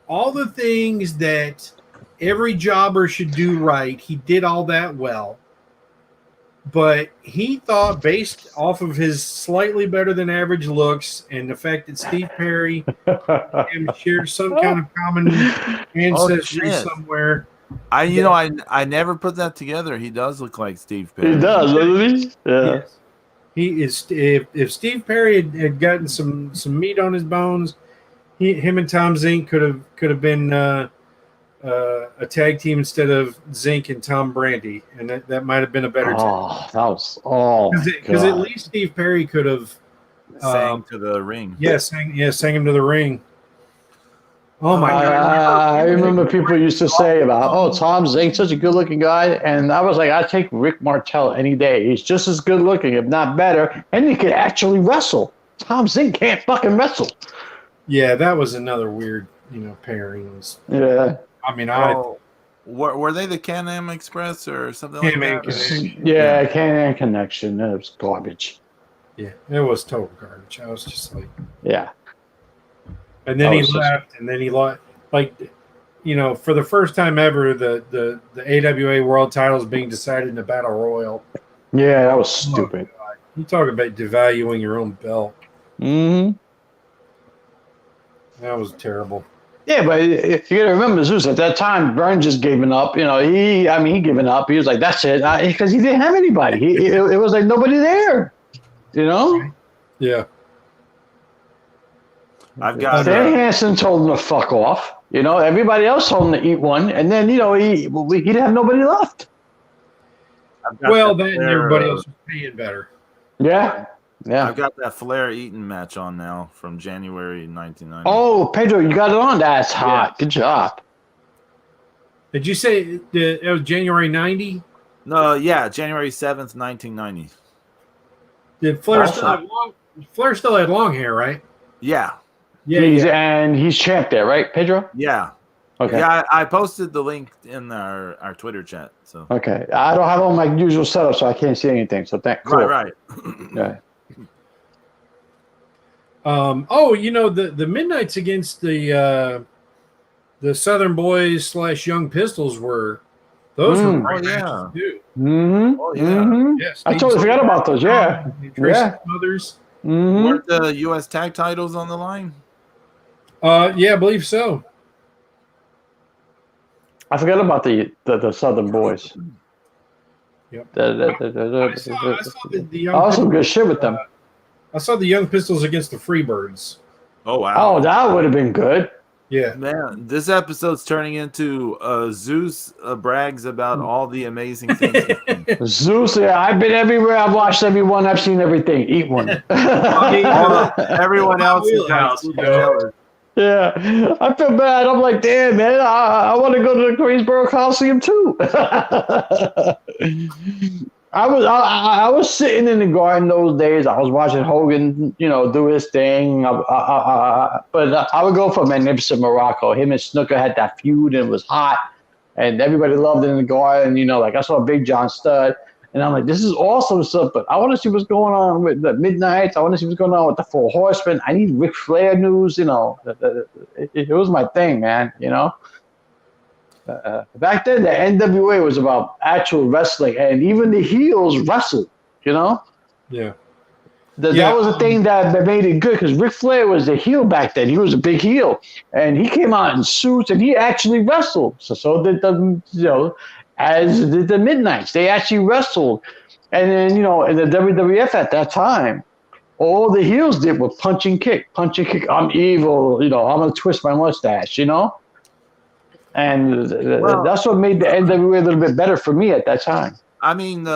all the things that every jobber should do right. He did all that well. But he thought, based off of his slightly better than average looks and the fact that Steve Perry and him shared some kind of common ancestry somewhere. I never put that together. He does look like Steve Perry. He does, doesn't he? Yeah. Yes. He is. If Steve Perry had gotten some meat on his bones, him and Tom Zink could have been a tag team instead of Zink and Tom Brandy, and that might have been a better team. Oh, that was because at least Steve Perry could have sang to the ring. Yeah, sang him to the ring. Oh my God! I remember people used to say about, Tom Zink, such a good-looking guy, and I was like, I'd take Rick Martel any day. He's just as good-looking, if not better, and he could actually wrestle. Tom Zink can't fucking wrestle. Yeah, that was another weird, pairings. Yeah. I mean, were they the Can-Am Express or something like that? Connection. Yeah, Can-Am Connection. It was garbage. Yeah, it was total garbage. I was just like, yeah. And then he left, and then he lost. For the first time ever, the AWA World Title is being decided in a Battle Royal. Yeah, that was stupid. You talk about devaluing your own belt. Mm-hmm. That was terrible. Yeah, but you got to remember, Zeus, at that time, Burns just given up. He given up. He was like, that's it. Because he didn't have anybody. It was like nobody there. Yeah. I've got Stan Hansen told him to fuck off. Everybody else told him to eat one. And then, he didn't have nobody left. Then everybody else was paying better. Yeah. Yeah. I've got that Flair Eaton match on now from January 1990. Oh, Pedro, you got it on. That's hot. Yeah. Good job. Did you say it was January 90? No, yeah, January 7th, 1990. Did Flair still had long hair, right? Yeah. Yeah. And he's champ there, right, Pedro? Yeah. Okay. Yeah, I posted the link in our Twitter chat. So okay. I don't have on my usual setup, so I can't see anything. So cool. Right. Yeah. The Midnights against the Southern Boys / Young Pistols were great matches too. Mm-hmm. Oh yeah. Mm-hmm. Yes. I totally forgot about those. Yeah. Mothers. Mm-hmm. Weren't the U.S. tag titles on the line? Yeah, I believe so. I forgot about the Southern Boys. Yep. I saw some good shit with them. I saw the Young Pistols against the Freebirds. Oh wow! Oh, that would have been good. Yeah, man, this episode's turning into Zeus brags about all the amazing things. Zeus, yeah, I've been everywhere. I've watched everyone. I've seen everything. Eat one. Everyone else is wheelhouse, Yeah, I feel bad. I'm like, damn, man, I want to go to the Greensboro Coliseum too. I was sitting in the garden those days. I was watching Hogan, do his thing. But I would go for Magnificent Morocco. Him and Snooker had that feud, and it was hot, and everybody loved it in the garden. I saw Big John Studd, and I'm like, this is awesome stuff. But I want to see what's going on with the Midnights. I want to see what's going on with the Four Horsemen. I need Ric Flair news. It was my thing, man. Back then, the NWA was about actual wrestling, and even the heels wrestled, Yeah. That was the thing that made it good, because Ric Flair was the heel back then. He was a big heel, and he came out in suits, and he actually wrestled. So did as did the Midnights. They actually wrestled. And then, in the WWF at that time, all the heels did was punch and kick. I'm evil, I'm going to twist my mustache, And that's what made the NWA a little bit better for me at that time. I mean,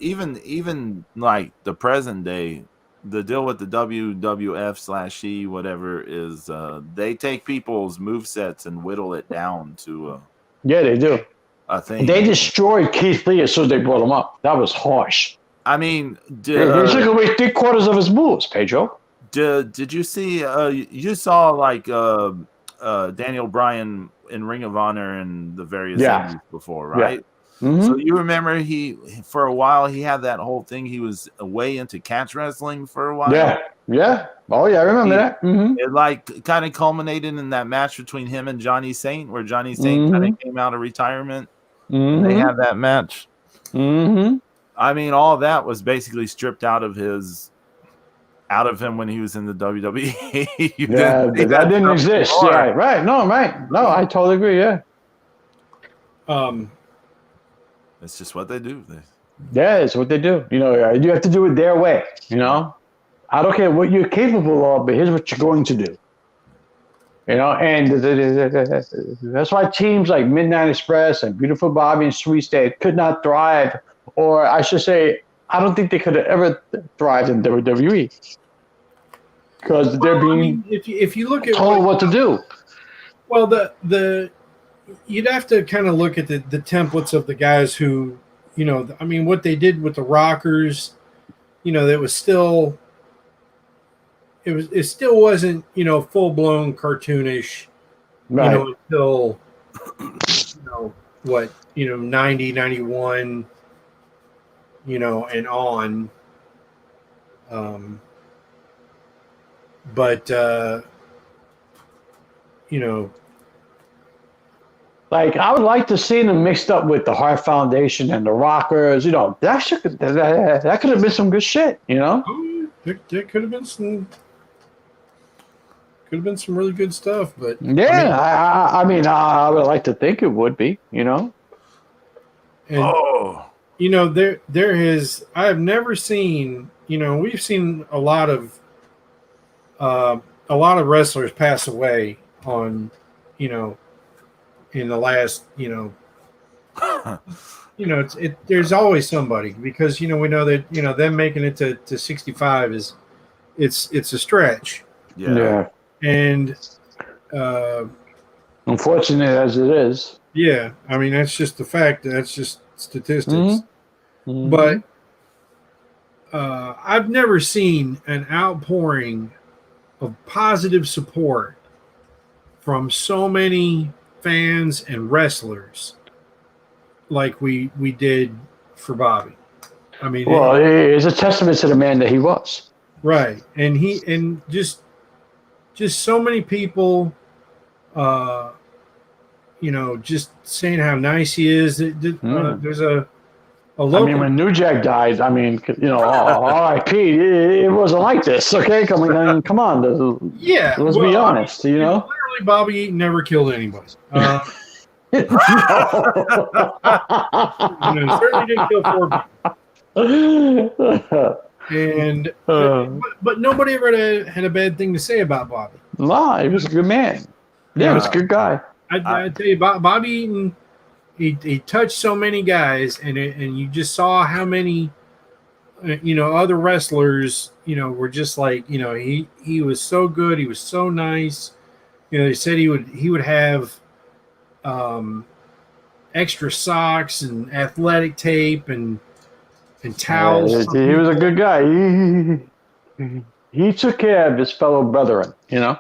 even like the present day, the deal with the WWF/E whatever is they take people's movesets and whittle it down to yeah, they do. a thing. They destroyed Keith Lee as soon as they brought him up. That was harsh. I mean, He took away 3/4 of his moves, Pedro. Did you see? You saw like Daniel Bryan in Ring of Honor and the various things before, right? Yeah. Mm-hmm. So you remember for a while he had that whole thing. He was way into catch wrestling for a while. Yeah. Oh yeah, I remember that. Mm-hmm. It like kind of culminated in that match between him and Johnny Saint, where Johnny Saint kind of came out of retirement. And they had that match. Mm-hmm. I mean, all that was basically stripped out of him when he was in the WWE. that didn't exist. Yeah, right. No, I totally agree. Yeah. It's just what they do. Yeah, it's what they do. You know, you have to do it their way. You know, I don't care what you're capable of, but here's what you're going to do. You know, and that's why teams like Midnight Express and Beautiful Bobby and Sweet State could not thrive, or I should say, I don't think they could have ever thrived in WWE because they're being if you look at told what to do. Well, the you'd have to kind of look at the templates of the guys who, you know, I mean, what they did with the Rockers, you know, that was still. It still wasn't, you know, full blown cartoonish, Right. you know, until, 90, 91, you know, and on. But you know, like I would like to see them mixed up with the Heart Foundation and the Rockers. You know, that could have been some good shit. You know, there could have been some. Could have been some really good stuff, but I mean, I would like to think it would be, you know. And, you know, I have never seen, you know, we've seen a lot of wrestlers pass away on, you know, in the last, you know, there's always somebody because, you know, we know that, you know, them making it to 65 it's a stretch. Yeah. And unfortunate as it is, I mean that's just the fact. That's just statistics. Mm-hmm. But I've never seen an outpouring of positive support from so many fans and wrestlers like we did for Bobby. I mean, well, it's a testament to the man that he was. Right, and just so many people, you know, just saying how nice he is. There's a local. I mean, when New Jack died, I mean, you know, R.I.P. It wasn't like this, okay? Come on, let's be honest, you know. Literally, Bobby Eaton never killed anybody. You know, certainly didn't kill 4 people. And but nobody ever had a bad thing to say about Bobby. No, he was a good man. Yeah, he was a good guy. I tell you, Bobby Eaton, he touched so many guys, and you just saw how many, you know, other wrestlers, you know, were just like, you know, he was so good, he was so nice. You know, they said he would have extra socks and athletic tape and towels. He was a good guy. He took care of his fellow brethren, you know.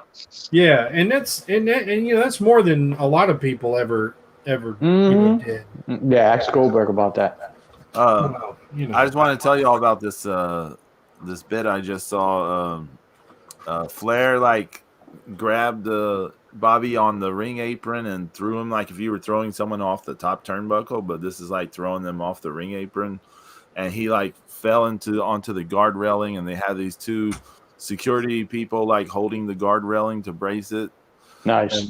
Yeah, and you know that's more than a lot of people ever you know, did. Yeah, ask Goldberg about that. You know. I just want to tell you all about this this bit I just saw. Flair like grabbed Bobby on the ring apron and threw him like if you were throwing someone off the top turnbuckle, but this is like throwing them off the ring apron. And he like fell onto the guard railing, and they had these 2 security people like holding the guard railing to brace it. Nice.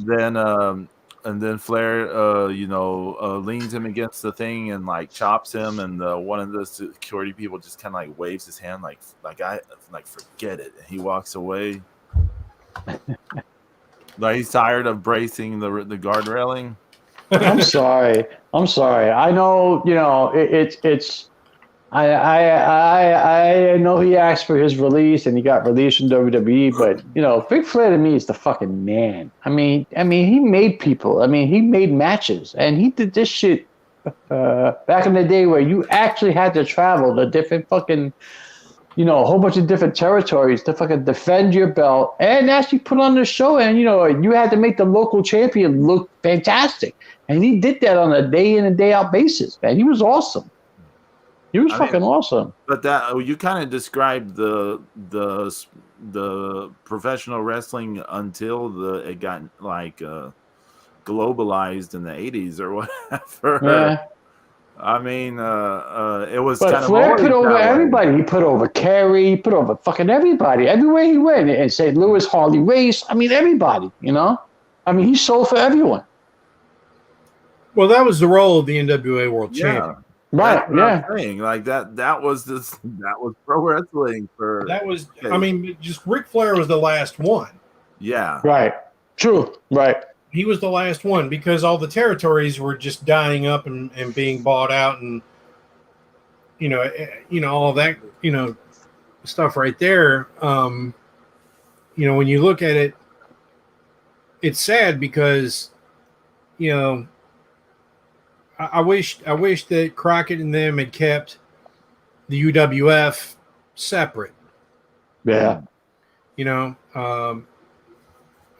And then Flair, you know, leans him against the thing and like chops him, and one of the security people just kind of like waves his hand like forget it. And he walks away. Like he's tired of bracing the guard railing. I'm sorry. I know, you know, it's I know he asked for his release and he got released from WWE, but Ric Flair to me is the fucking man. I mean, he made people. I mean, he made matches, and he did this shit back in the day where you actually had to travel to different fucking, a whole bunch of different territories to fucking defend your belt and actually put on the show, and you had to make the local champion look fantastic, and he did that on a day in and day out basis. Man, he was awesome. He was fucking awesome. But that you kind of described the professional wrestling until it got like globalized in the 80s or whatever. Yeah. I mean, it was but kind Flair of put over everybody. He put over Kerry. He put over fucking everybody. Everywhere he went. In St. Louis, Harley Race. I mean, everybody, I mean, he sold for everyone. Well, that was the role of the NWA World Champion. Right, yeah. Like that was pro wrestling for that was I mean, just Ric Flair was the last one. Yeah. Right. True. Right. He was the last one because all the territories were just dying up and being bought out, and all that stuff right there. When you look at it, it's sad because I wish that Crockett and them had kept the UWF separate. Yeah.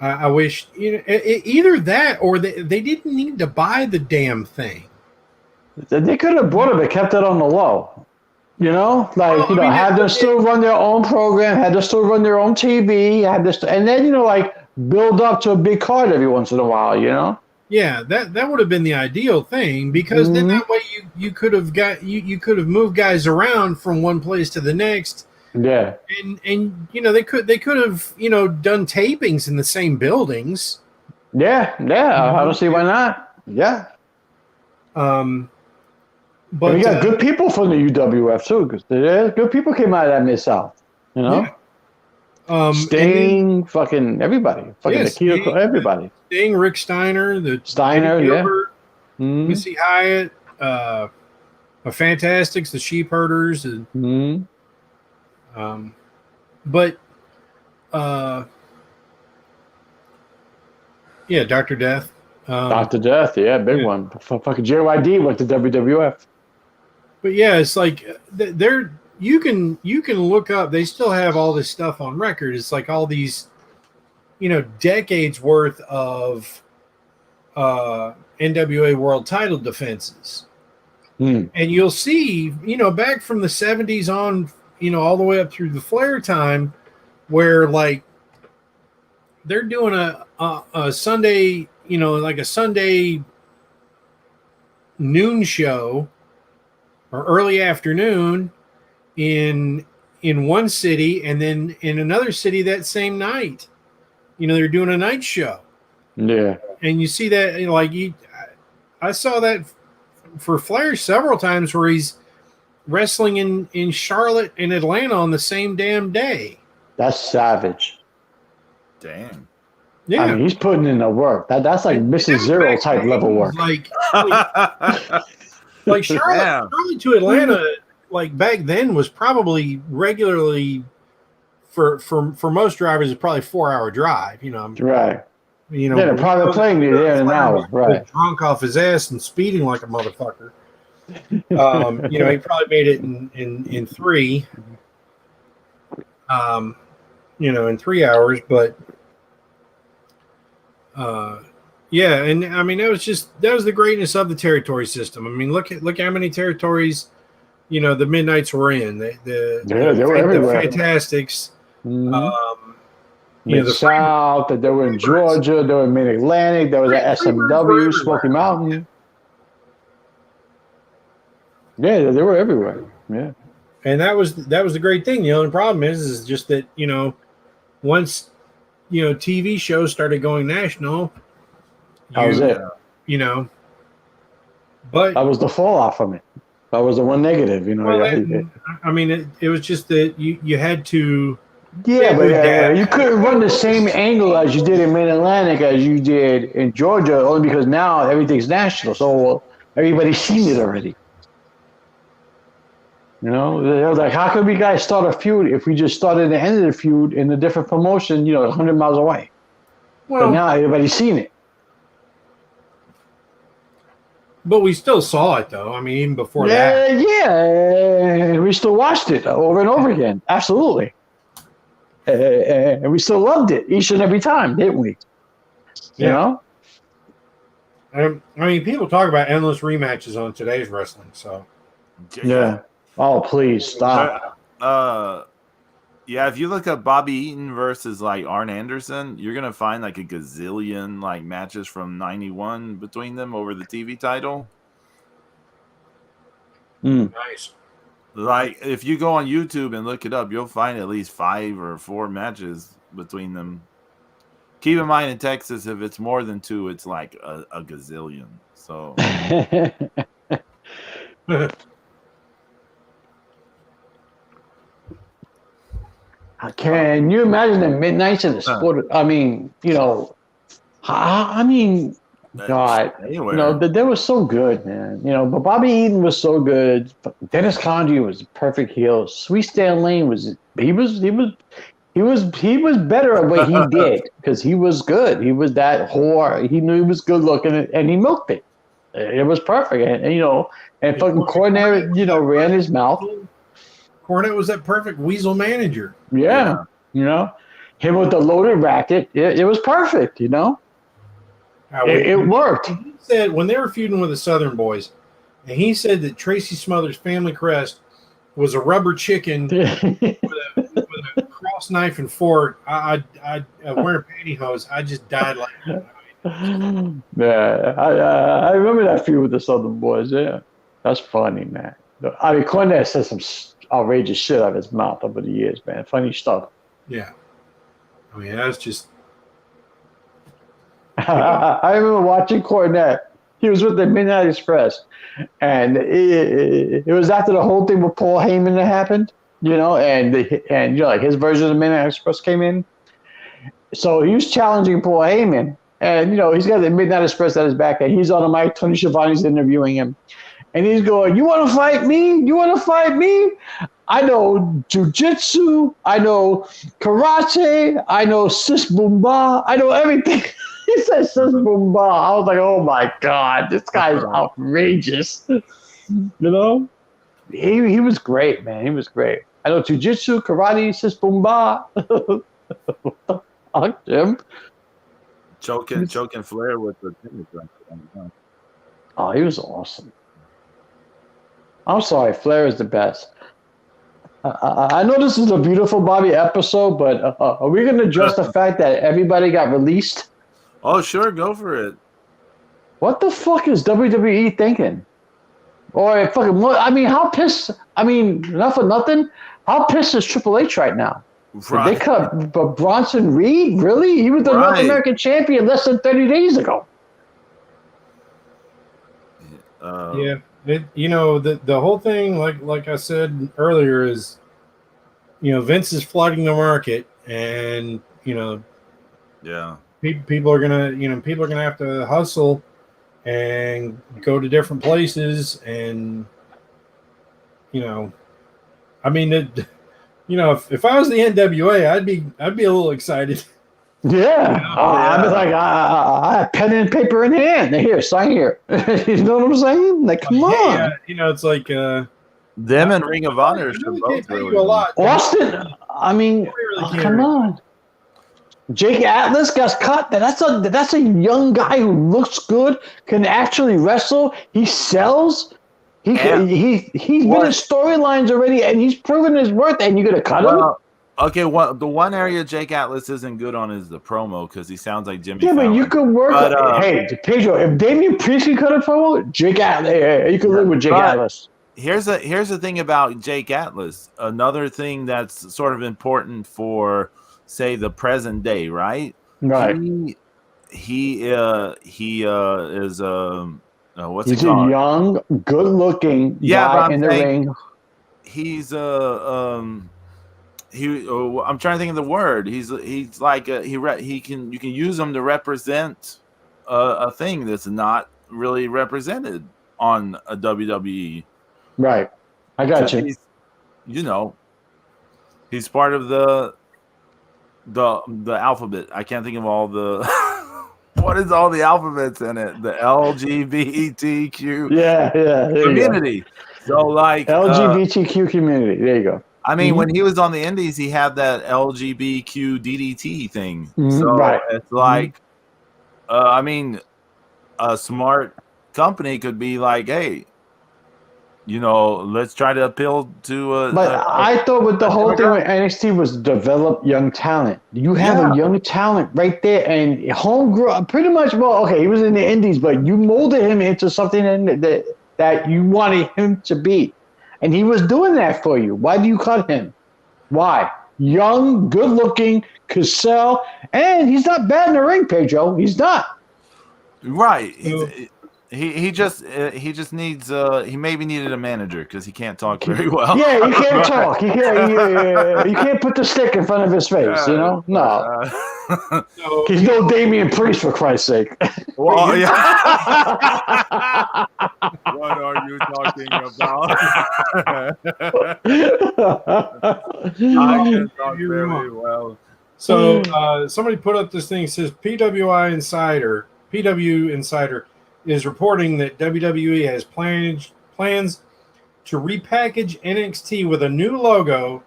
I wish either that or they didn't need to buy the damn thing. They could have bought it but kept it on the low. Had them still run their own program, had them still run their own TV, and then build up to a big card every once in a while. Yeah, that would have been the ideal thing because then that way you could have you could have moved guys around from one place to the next. Yeah. And they could have done tapings in the same buildings. Yeah. I don't see why not. Yeah. But we got good people from the UWF too, because good people came out of that Mid-South. Yeah. Sting, fucking everybody, fucking everybody. Sting, Rick Steiner, Gilbert, Missy Hyatt, the Fantastics, the Sheep Herders, and Dr. Death. Dr. Death, big one. Fucking JYD went to WWF. But yeah, it's like you can look up. They still have all this stuff on record. It's like all these, decades worth of NWA World Title defenses, and you'll see, back from the 70s on, all the way up through the Flair time, where like they're doing a Sunday, like a Sunday noon show or early afternoon in one city, and then in another city that same night, they're doing a night show. Yeah. And you see that, I saw that for Flair several times where he's wrestling in Charlotte and Atlanta on the same damn day. That's savage. Damn. Yeah. I mean, he's putting in the work. That's like Mrs. Zero type level work. Like Charlotte to Atlanta, like back then, was probably regularly for most drivers, it's probably a 4-hour drive. Right. They're probably playing you there in an hour. Right. Drunk off his ass and speeding like a motherfucker. He probably made it in 3. In 3 hours, but. And I mean that was the greatness of the territory system. I mean, look how many territories, the Midnights were in. They were everywhere. The Fantastics, the South. They were in Georgia. They were in Mid Atlantic. There was at SMW, Smoky Mountain. Yeah, they were everywhere. Yeah, and that was the great thing. The problem is just that once TV shows started going national. That was it. But that was the fallout from it. That was the one negative. I mean, it was just that you had to. Yeah, but you couldn't run the same angle as you did in Mid Atlantic as you did in Georgia, only because now everything's national, so everybody's seen it already. You know, they're like, how can we guys start a feud if we just started the end of the feud in a different promotion, 100 miles away? Well, but now everybody's seen it. But we still saw it, though. I mean, even before that. Yeah, we still watched it over and over again. Absolutely. And we still loved it each and every time, didn't we? You know? I mean, people talk about endless rematches on today's wrestling, so. Yeah. Oh, please stop. Yeah, if you look up Bobby Eaton versus like Arn Anderson, you're gonna find like a gazillion like matches from '91 between them over the TV title. Nice. Like if you go on YouTube and look it up, you'll find at least 5 or 4 matches between them. Keep in mind in Texas, if it's more than 2, it's like a gazillion. So. Can you imagine the midnights of the sport? I mean, God, they were so good, man. But Bobby Eaton was so good. Dennis Condrey was a perfect heel. Sweet Stan Lane was better at what he did because he was good. He was that whore. He knew he was good looking, and he milked it. It was perfect, and fucking Cornette, ran his mouth. Cornette was that perfect weasel manager. Yeah. Him with the loaded racket. It was perfect, It worked. He said when they were feuding with the Southern Boys, and he said that Tracy Smothers' family crest was a rubber chicken with a cross knife and fork. I wearing pantyhose. I just died like that. Yeah, I remember that feud with the Southern Boys. Yeah, that's funny, man. I mean, Cornette said some outrageous shit out of his mouth over the years, man. Funny stuff. Yeah. I mean, that's just. I remember watching Cornette. He was with the Midnight Express, and it was after the whole thing with Paul Heyman that happened, and like his version of the Midnight Express came in. So he was challenging Paul Heyman, and he's got the Midnight Express at his back, and he's on the mic. Tony Schiavone's interviewing him. And he's going, you want to fight me? You want to fight me? I know jiu-jitsu. I know karate. I know sis boom ba. I know everything. He said sis boom ba. I was like, oh, my God. This guy's outrageous. He was great, man. He was great. I know jiu-jitsu, karate, sis boom ba. What the fuck, Jim? Choking Flair with the Oh, he was awesome. I'm sorry, Flair is the best. I know this is a beautiful Bobby episode, but are we going to address the fact that everybody got released? Oh, sure, go for it. What the fuck is WWE thinking? Or fucking, how pissed? Not for nothing. How pissed is Triple H right now? Right. They cut Bronson Reed? Really? He was the North American champion less than 30 days ago. Yeah. The whole thing, like I said earlier, is Vince is flooding the market, and people are gonna have to hustle and go to different places, and if I was the NWA, I'd be a little excited. Yeah, I'd be like, I have pen and paper in hand. Here, sign here. You know what I'm saying? Like, come on. Yeah, it's like them and Ring of Honor should both really a lot. Austin, come on. Jake Atlas got cut. That's a young guy who looks good, can actually wrestle. He sells. He's been in storylines already, and he's proven his worth. And you're gonna cut him? Okay, the one area Jake Atlas isn't good on is the promo because he sounds like Jimmy. Yeah, Fallon. but you could work. Hey, Pedro, if Damian Priest can cut a promo, Jake Atlas, you can live with Jake Atlas. Here's the thing about Jake Atlas. Another thing that's sort of important for, say, the present day, right? Right. He is what's He's it called? A young, good-looking guy in the ring. He's I'm trying to think of the word. He's like you can use him to represent a thing that's not really represented on a WWE. Right, I got you. you know, he's part of the alphabet. I can't think of all the what is all the alphabets in it? The LGBTQ community. So like LGBTQ community. There you go. I mean, when he was on the Indies, he had that LGBTQ DDT thing. So Right. it's like, I mean, a smart company could be like, hey, you know, let's try to appeal to. But I thought with the whole thing with NXT was develop young talent. You have a young talent right there, and homegrown. Pretty much, well, okay, he was in the Indies, but you molded him into something that you wanted him to be, and he was doing that for you. Why do you cut him? Why? Young, good-looking, could sell, and he's not bad in the ring, Pedro. He's not. Right. He just needs he maybe needed a manager because he can't talk very well. Yeah, he can't talk. He can't put the stick in front of his face. You know, no. He's no Damian Priest, for Christ's sake. Well, yeah. What are you talking about? I can talk very well. So somebody put up this thing that says PW Insider is reporting that WWE has plans to repackage NXT with a new logo,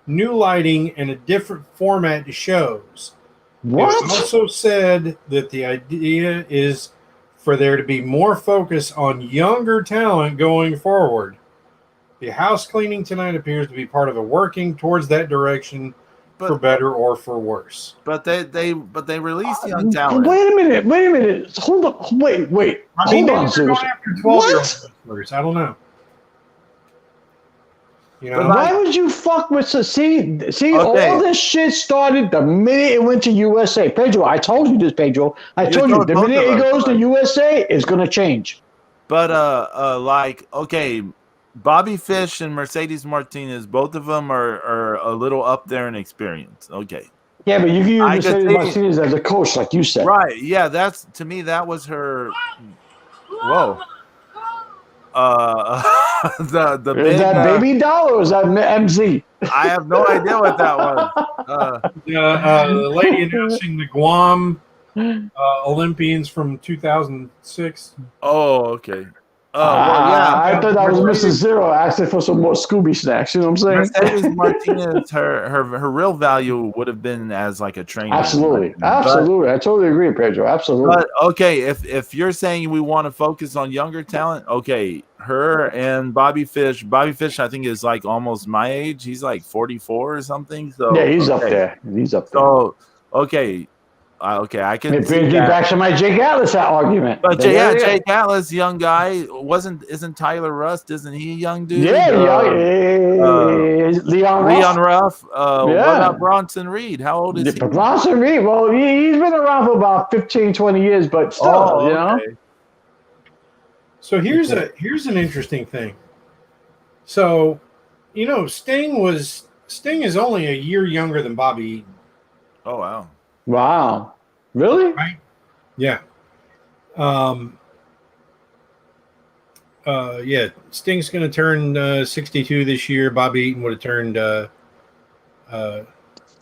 new lighting, and a different format to shows. What? It also said that the idea is for there to be more focus on younger talent going forward. The house cleaning tonight appears to be part of a working towards that direction, for better or for worse. But they released young talent. Wait a minute. Hold on. Wait. I mean, hold on, Zeus. What? I don't know. You know, why would you fuck with see all this shit started the minute it went to USA. Pedro, I told you this, Pedro. I told you the minute it goes to USA, it's gonna change. But like, okay, Bobby Fish and Mercedes Martinez, both of them are a little up there in experience. Okay. Yeah, but you can use Mercedes Martinez as a coach, like you said. Right. Yeah, that's to me that was her. Whoa. The is that Baby Doll or is that MZ? I have no idea what that was. The lady announcing the Guam Olympians from 2006. Oh, okay. I thought that was Mrs. Zero asking for some more Scooby snacks. You know what I'm saying? Mercedes Martinez, her real value would have been as like a trainer. Absolutely. I totally agree, Pedro. Absolutely. But okay, if you're saying we want to focus on younger talent, okay, her and Bobby Fish. Bobby Fish, I think, is like almost my age. He's like 44 or something. So yeah, he's up there. So okay. Okay, I can. It brings me back to my Jake Atlas argument. But Jake Atlas, young guy, isn't Tyler Rust? Isn't he a young dude? Leon Ruff. What about Bronson Reed? How old is he? Bronson Reed. Well, he's been around for about 15, 20 years, but still, you know. So here's an interesting thing. So, you know, Sting is only a year younger than Bobby Eaton. Oh wow. Wow. Really? Right? Yeah. Sting's going to turn 62 this year. Bobby Eaton would have turned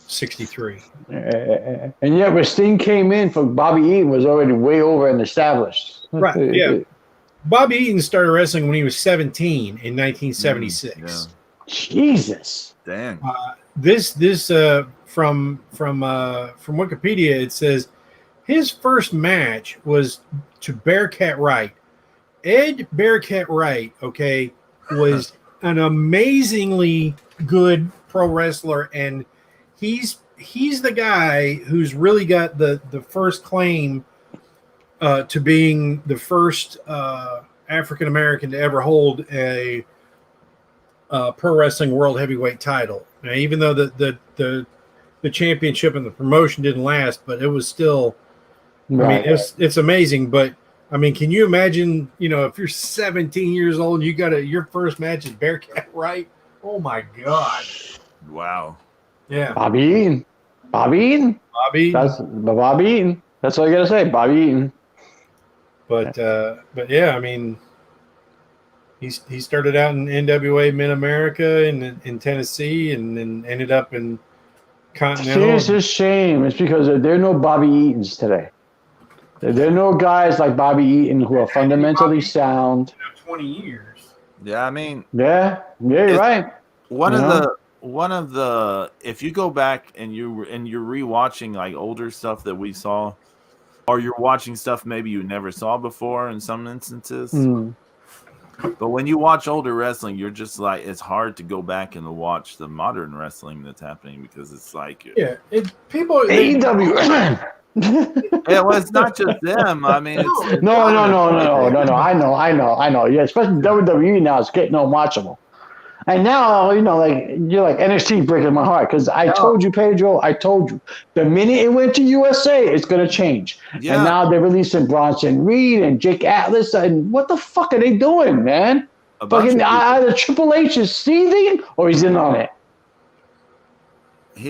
63. And yet when Sting came in for Bobby Eaton was already way over and established. Right, yeah. Bobby Eaton started wrestling when he was 17 in 1976. Yeah. Jesus. Damn. This from Wikipedia, it says his first match was to Bearcat Wright. Ed Bearcat Wright, okay, was an amazingly good pro wrestler, and he's the guy who's really got the first claim to being the first African American to ever hold a pro wrestling world heavyweight title. Now, even though the championship and the promotion didn't last, but it was still, right. I mean, it's amazing. But I mean, can you imagine, you know, if you're 17 years old and you got your first match is Bearcat Wright? Oh my God. Wow. Yeah. Bobby Eaton. That's Bobby Eaton. That's all I gotta say. Bobby Eaton. But yeah, I mean, He started out in NWA Mid America in Tennessee, and then ended up in Continental. It's a shame. It's because there are no Bobby Eatons today. There are no guys like Bobby Eaton who are fundamentally sound. 20 years. Yeah, I mean, yeah, you're right. One of the if you go back and you're rewatching like older stuff that we saw, or you're watching stuff maybe you never saw before in some instances. But when you watch older wrestling, you're just like, it's hard to go back and watch the modern wrestling that's happening because it's like people AEW. Yeah, well, it's not just them. I mean, it's no. I know. Yeah, especially WWE now is getting unwatchable. And now, you're like NXT breaking my heart because I told you, Pedro. I told you the minute it went to USA, it's gonna change. Yeah. And now they're releasing Bronson Reed and Jake Atlas. And what the fuck are they doing, man? Fucking either Triple H is seething or he's in on it.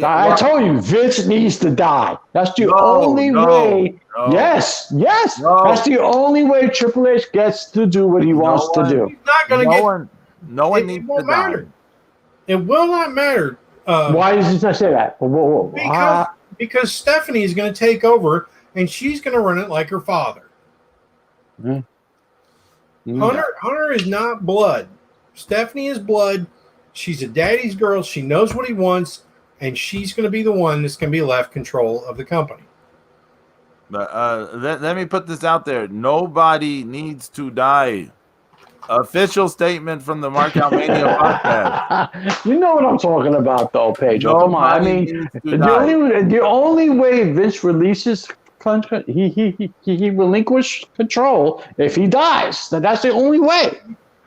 I told you, Vince needs to die. That's the only way. No. Yes. No. That's the only way Triple H gets to do what he wants to do. He's not gonna get. No one needs to die. It will not matter. Why does he say that? Because Stephanie is going to take over, and she's going to run it like her father. Hunter is not blood. Stephanie is blood. She's a daddy's girl. She knows what he wants, and she's going to be the one that's going to be left control of the company. But let me put this out there. Nobody needs to die. Official statement from the Markout Mania podcast. You know what I'm talking about, though, Pedro. Come on. I mean, the only way Vince releases he relinquish control if he dies. That's the only way.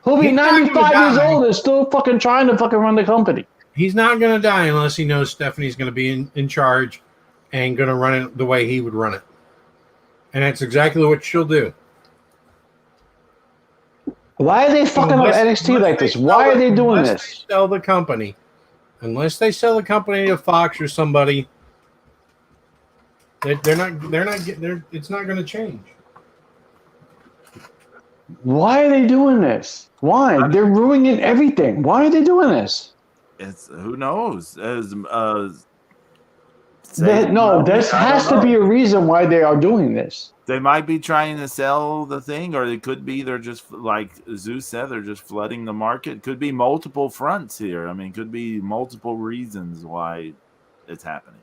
He'll be 95 years old and still fucking trying to fucking run the company. He's not going to die unless he knows Stephanie's going to be in charge and going to run it the way he would run it. And that's exactly what she'll do. Why are they fucking up NXT like this? Why are they doing this? They sell the company. Unless they sell the company to Fox or somebody, it's not going to change. Why are they doing this? Why? They're ruining everything. Why are they doing this? It's who knows? There has to be a reason why they are doing this. They might be trying to sell the thing, or it could be they're just, like Zeus said, they're just flooding the market. Could be multiple fronts here. I mean, could be multiple reasons why it's happening.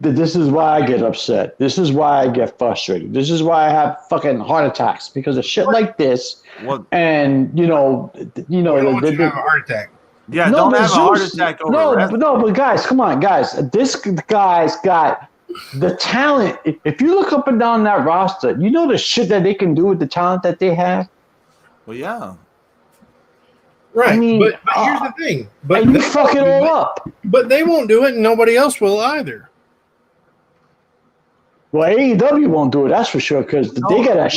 This is why I get upset. This is why I get frustrated. This is why I have fucking heart attacks because of shit like this. And you don't want you to have a heart attack. Yeah, don't have a heart attack over but guys, come on, guys. This guy's got the talent. If you look up and down that roster, you know the shit that they can do with the talent that they have. Well, yeah. Right, I mean, but here's the thing. But you fuck it all up. But they won't do it, and nobody else will either. Well, AEW won't do it, that's for sure, because they got a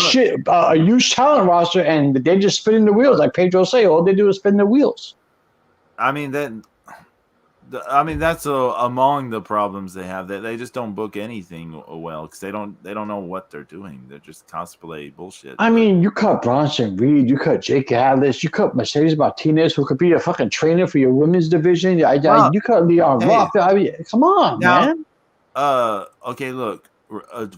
huge talent roster, and they're just spinning the wheels, like Pedro say. All they do is spin the wheels. I mean, that's among the problems they have. They just don't book anything well because they don't know what they're doing. They're just cosplay bullshit. I mean, you cut Bronson Reed, you cut Jake Atlas, you cut Mercedes Martinez, who could be a fucking trainer for your women's division. You cut Leon Ruff. I mean, come on, man. Okay, look.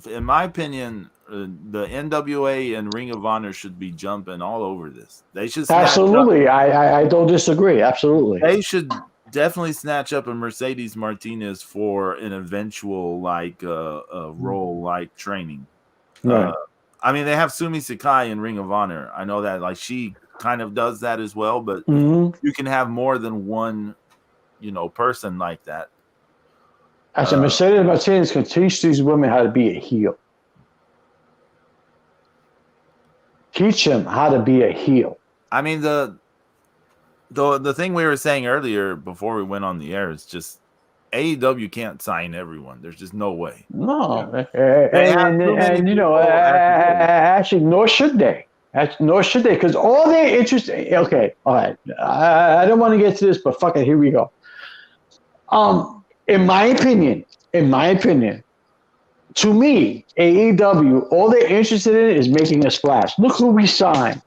In my opinion, the NWA and Ring of Honor should be jumping all over this. They should absolutely. I don't disagree. Absolutely, they should definitely snatch up a Mercedes Martinez for an eventual role like training. Right. I mean, they have Sumi Sakai in Ring of Honor. I know that she kind of does that as well, but you can have more than one, person like that. I said Mercedes Martinez can teach these women how to be a heel. Teach them how to be a heel. I mean, the thing we were saying earlier before we went on the air is just AEW can't sign everyone. There's just no way. No, actually, nor should they. Because all they're interested. Okay, all right. I don't want to get to this, but fuck it. Here we go. In my opinion, To me, AEW, all they're interested in is making a splash. Look who we signed.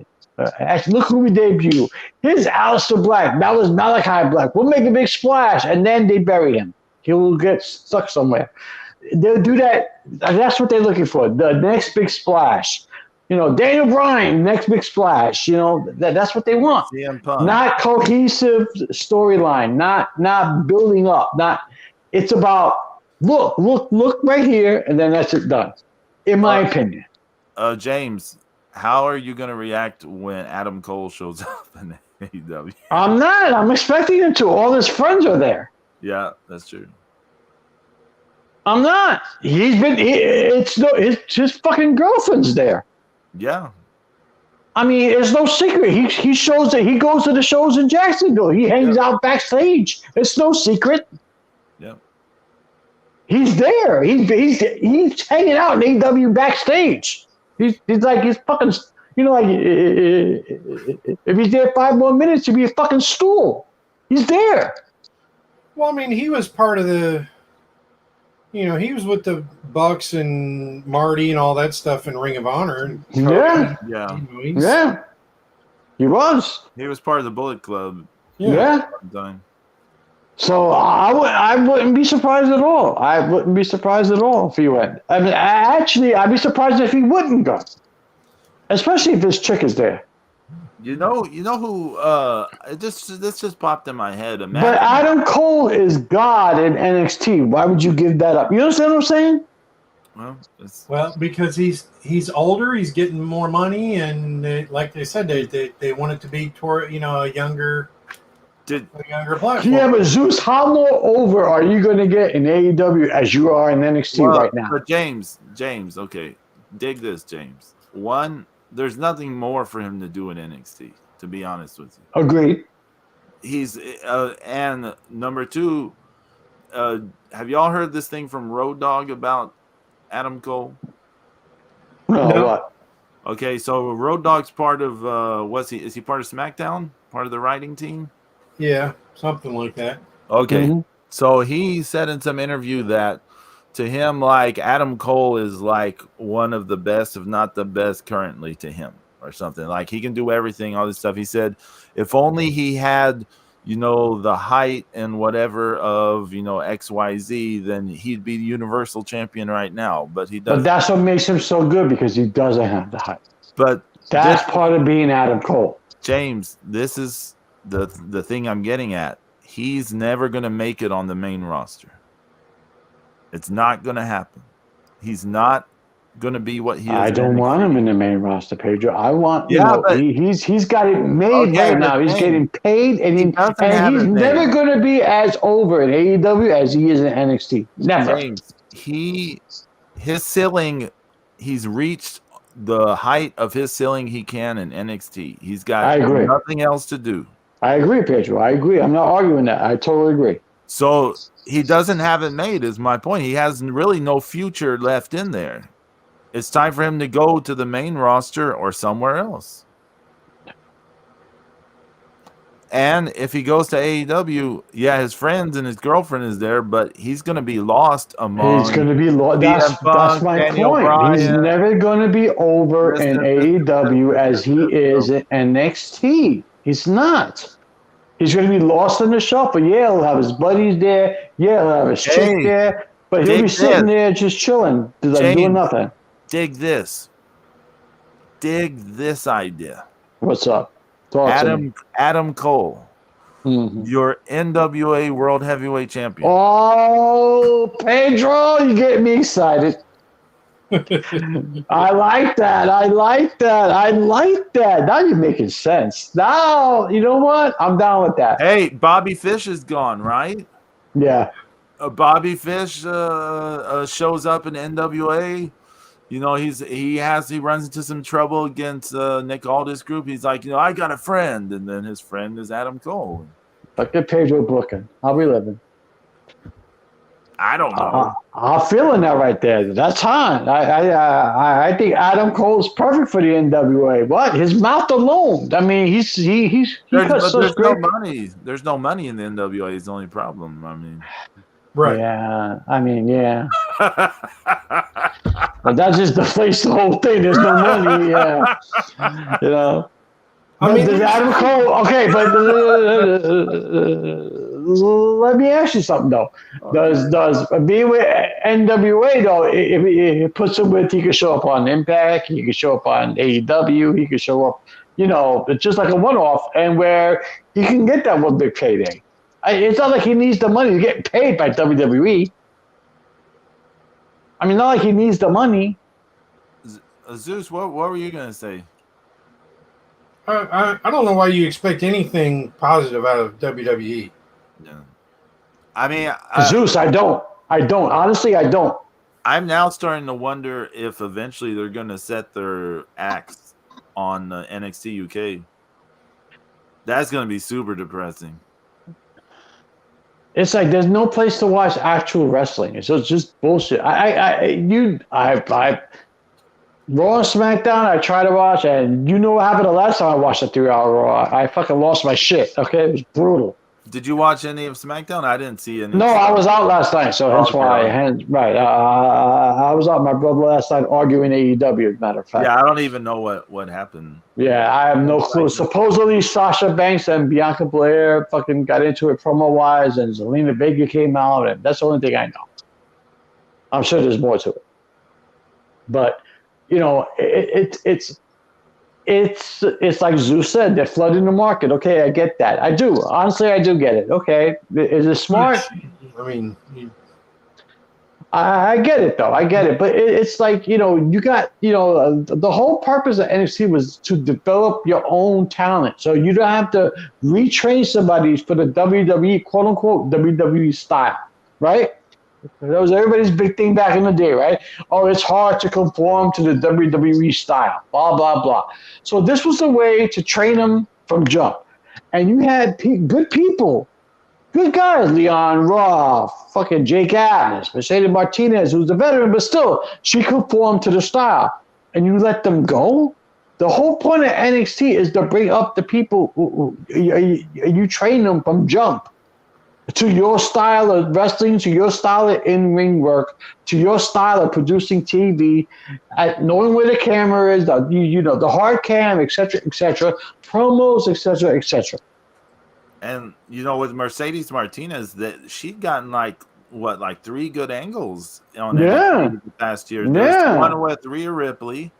Look who we debut. Here's Aleister Black. That was Malachi Black. We'll make a big splash, and then they bury him. He will get stuck somewhere. They'll do that. That's what they're looking for. The next big splash. Daniel Bryan, next big splash. That's what they want. Not cohesive storyline. Not building up. It's about look right here, and then that's it done. In my opinion. James, how are you going to react when Adam Cole shows up in AEW? I'm not. I'm expecting him to. All his friends are there. Yeah, that's true. I'm not. It's his fucking girlfriend's there. Yeah. I mean, it's no secret. He shows that he goes to the shows in Jacksonville. He hangs out backstage. It's no secret. Yeah. He's there. He's hanging out in AEW backstage. He's fucking, if he's there 5 more minutes, he'd be a fucking stool. He's there. Well, I mean, he was part of the, he was with the Bucks and Marty and all that stuff in Ring of Honor. Yeah. Yeah. He was. He was part of the Bullet Club. Yeah. So I wouldn't be surprised at all. I wouldn't be surprised at all if he went. I mean, I'd be surprised if he wouldn't go, especially if this chick is there. You know who? This just popped in my head. But Adam Cole is God in NXT. Why would you give that up? You understand what I'm saying? Well, because he's older, he's getting more money, and like they said, they want it to be toward a younger platform. Yeah, but Zeus, how more over are you going to get in AEW as you are in NXT right now? But James, okay, dig this, James. One, there's nothing more for him to do in NXT, to be honest with you. Agreed. He's and number two, have y'all heard this thing from Road Dogg about Adam Cole? No. What? Okay, so Road Dogg's part of is he part of SmackDown? Part of the writing team? Yeah, something like that. Okay. Mm-hmm. So he said in some interview that to him, like, Adam Cole is like one of the best, if not the best currently to him or something. Like, he can do everything, all this stuff. He said if only he had, the height and whatever of, XYZ, then he'd be the Universal Champion right now. But he doesn't. But that's what makes him so good, because he doesn't have the height. But that's part of being Adam Cole. James, this is the thing I'm getting at. He's never going to make it on the main roster. It's not going to happen. He's not going to be what he is. I don't want him in the main roster, Pedro. I want he's got it made right now. He's getting paid, and he's never going to be as over in AEW as he is in NXT. Never. James, his ceiling, he's reached the height of his ceiling he can in NXT. He's got nothing else to do. I agree, Pedro. I agree. I'm not arguing that. I totally agree. So he doesn't have it made, is my point. He has really no future left in there. It's time for him to go to the main roster or somewhere else. And if he goes to AEW, his friends and his girlfriend is there, but he's going to be lost among. He's going to be lost. That's my Daniel point. Bryan. He's never going to be over in AEW as he is in NXT. He's not. He's going to be lost in the shuffle. Yeah, he'll have his buddies there. Yeah, he'll have his chick there. But he'll be sitting there just chilling, doing nothing. Dig this. Dig this idea. What's up? Adam Cole, your NWA World Heavyweight Champion. Oh, Pedro, you get me excited. I like that. Now you're making sense. Now, you know what? I'm down with that. Hey, Bobby Fish is gone, right? Yeah. Bobby Fish shows up in NWA. He runs into some trouble against Nick Aldis' group. He's like, I got a friend, and then his friend is Adam Cole. Look at Pedro Brooklyn. How we living? I don't know. I'm feeling that right there. That's hot. I think Adam Cole's perfect for the NWA. What? His mouth alone. I mean, there's no money. There's no money in the NWA. Is the only problem. I mean, Right. Yeah. I mean, yeah. But that just deflates the whole thing. There's no money. Yeah. You know. I mean, does Adam Cole? Okay, but let me ask you something though. Does being with NWA though? If it puts him with, he could show up on Impact. He could show up on AEW. He could show up. It's just like a one-off, and where he can get that one big payday. It's not like he needs the money to get paid by WWE. I mean, not like he needs the money. Zeus, what were you gonna say? I don't know why you expect anything positive out of WWE. Yeah. I mean, Zeus, I don't. Honestly, I don't. I'm now starting to wonder if eventually they're going to set their acts on NXT UK. That's going to be super depressing. It's like there's no place to watch actual wrestling. So it's just bullshit. Raw, SmackDown, I try to watch, and you know what happened the last time I watched a 3-hour Raw? I fucking lost my shit, okay? It was brutal. Did you watch any of SmackDown? I didn't see any. No, I was out last night, so hence why. Right. I was out with my brother last night arguing AEW, as a matter of fact. Yeah, I don't even know what happened. Yeah, I have no clue. Supposedly, Sasha Banks and Bianca Belair fucking got into it promo-wise, and Zelina Vega came out, and that's the only thing I know. I'm sure there's more to it. But... it's like Zeus said, they're flooding the market. Okay, I get that. I do. Honestly, I do get it. Okay. Is it smart? I mean, I get it, though. I get it. But it's like, you got, the whole purpose of NXT was to develop your own talent. So you don't have to retrain somebody for the WWE, quote unquote, WWE style, right? That was everybody's big thing back in the day, right? Oh, it's hard to conform to the WWE style, blah, blah, blah. So this was a way to train them from jump. And you had good people, good guys, Leon Ruff, fucking Jake Atlas, Mercedes Martinez, who's a veteran, but still, she conformed to the style. And you let them go? The whole point of NXT is to bring up the people you train them from jump. To your style of wrestling, to your style of in-ring work, to your style of producing TV, at knowing where the camera is, the hard cam, etc., promos, etc. And with Mercedes Martinez, that she'd gotten like 3 good angles on NXT the past year. There's one with Rhea Ripley.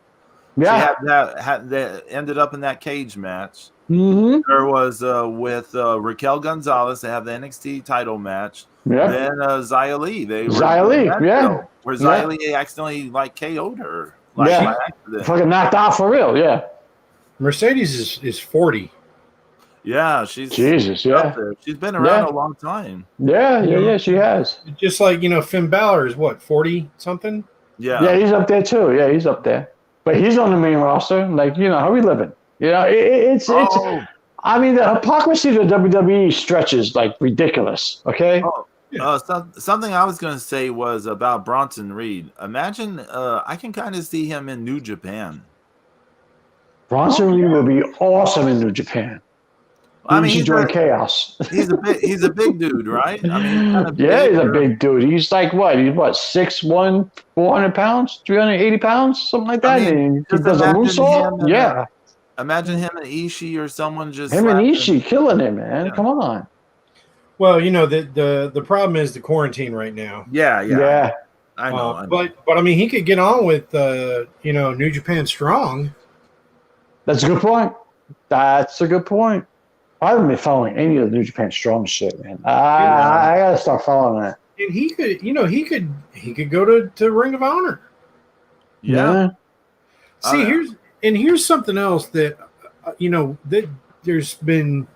Yeah, she had that ended up in that cage match. Mm-hmm. There was with Raquel Gonzalez. They have the NXT title match. Yeah. Then Xia Li. Where Xia Li accidentally KO'd her. By accident. Fucking knocked out for real. Yeah. Mercedes is 40. Yeah, she's Jesus. Yeah, she's been around a long time. Yeah, she has. Just like Finn Balor is what, 40 something? Yeah, he's up there too. Yeah, he's up there. But he's on the main roster. How we living? It's. I mean, the hypocrisy of the WWE stretches ridiculous. Okay. Something I was going to say was about Bronson Reed. Imagine, I can kind of see him in New Japan. Bronson Reed would be awesome in New Japan. He should join Chaos. He's a big dude, right? I mean, he's a big dude. He's like what? He's what? 6'1", 400 pounds, 380 pounds, something like that. And he does a moonsault. Yeah. Imagine him and Ishii or someone just him and Ishii killing him, man. Yeah. Come on. Well, the problem is the quarantine right now. Yeah. I know. But I mean, he could get on with New Japan Strong. That's a good point. I haven't been following any of the New Japan Strong shit, man. I gotta start following that. And he could go to Ring of Honor. Yeah. See, here's something else that that there's been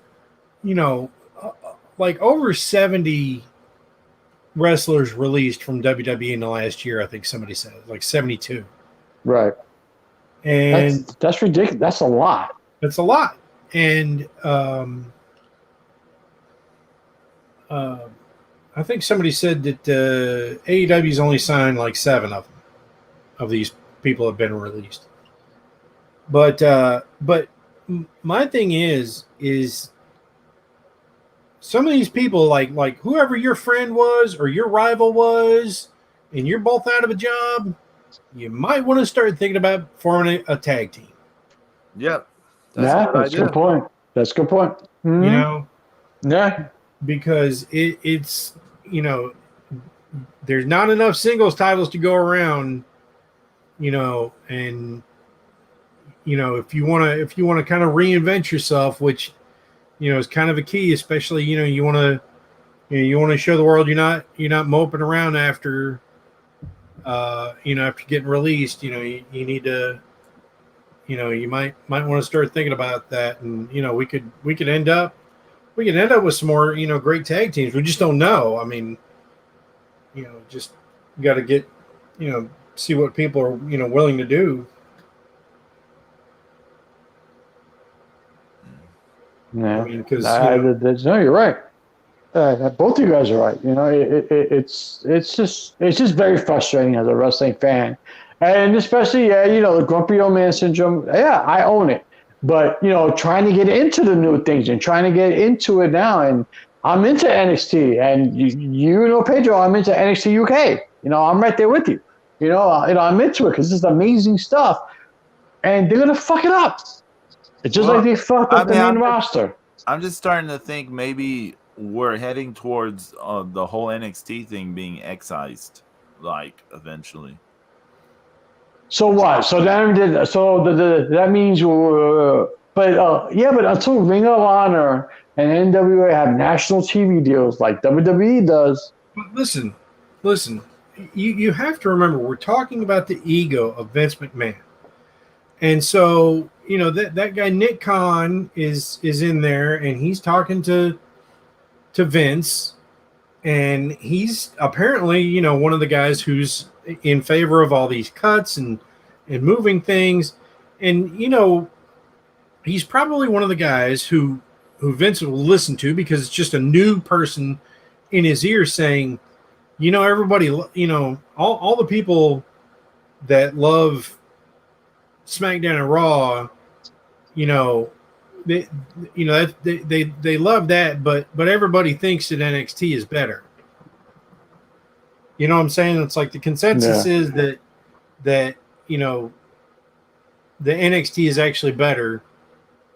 over 70 wrestlers released from WWE in the last year. I think somebody said 72. Right. And that's ridiculous. That's a lot. That's a lot. And I think somebody said that AEW's only signed 7 of them, of these people have been released. But my thing is some of these people, like whoever your friend was or your rival was, and you're both out of a job, you might want to start thinking about forming a tag team. Yep. That's a good point. That's a good point. Mm-hmm. You know? Yeah. Because it's, you know, there's not enough singles titles to go around, you know, and you know, if you want to kind of reinvent yourself, which, you know, is kind of a key, especially, you know, you want to show the world you're not moping around after you know, after getting released. You know, you need to, you know, you might want to start thinking about that. And, you know, we could end up with some more, you know, great tag teams. We just don't know. I mean, you know, just got to get, you know, see what people are, you know, willing to do. Yeah, I mean, because no, you're right. Both of you guys are right. You know, it's just very frustrating as a wrestling fan, and especially you know, the grumpy old man syndrome. Yeah, I own it. But you know, trying to get into the new things and trying to get into it now, and I'm into NXT, and you know, Pedro, I'm into NXT UK. You know, I'm right there with you. You know, I'm into it because this is amazing stuff, and they're gonna fuck it up. It's just like they fucked up the main roster. I'm just starting to think maybe we're heading towards the whole NXT thing being excised, like eventually. So what? So that means but until Ring of Honor and NWA have national TV deals like WWE does. But listen. You have to remember, we're talking about the ego of Vince McMahon. And so, you know, that guy Nick Khan is in there, and he's talking to Vince, and he's apparently, you know, one of the guys who's in favor of all these cuts and moving things. And, you know, he's probably one of the guys who Vince will listen to, because it's just a new person in his ear saying, you know, everybody, you know, all the people that love SmackDown and Raw, you know, they love that, but everybody thinks that NXT is better. You know what I'm saying? It's like the consensus is that you know, the NXT is actually better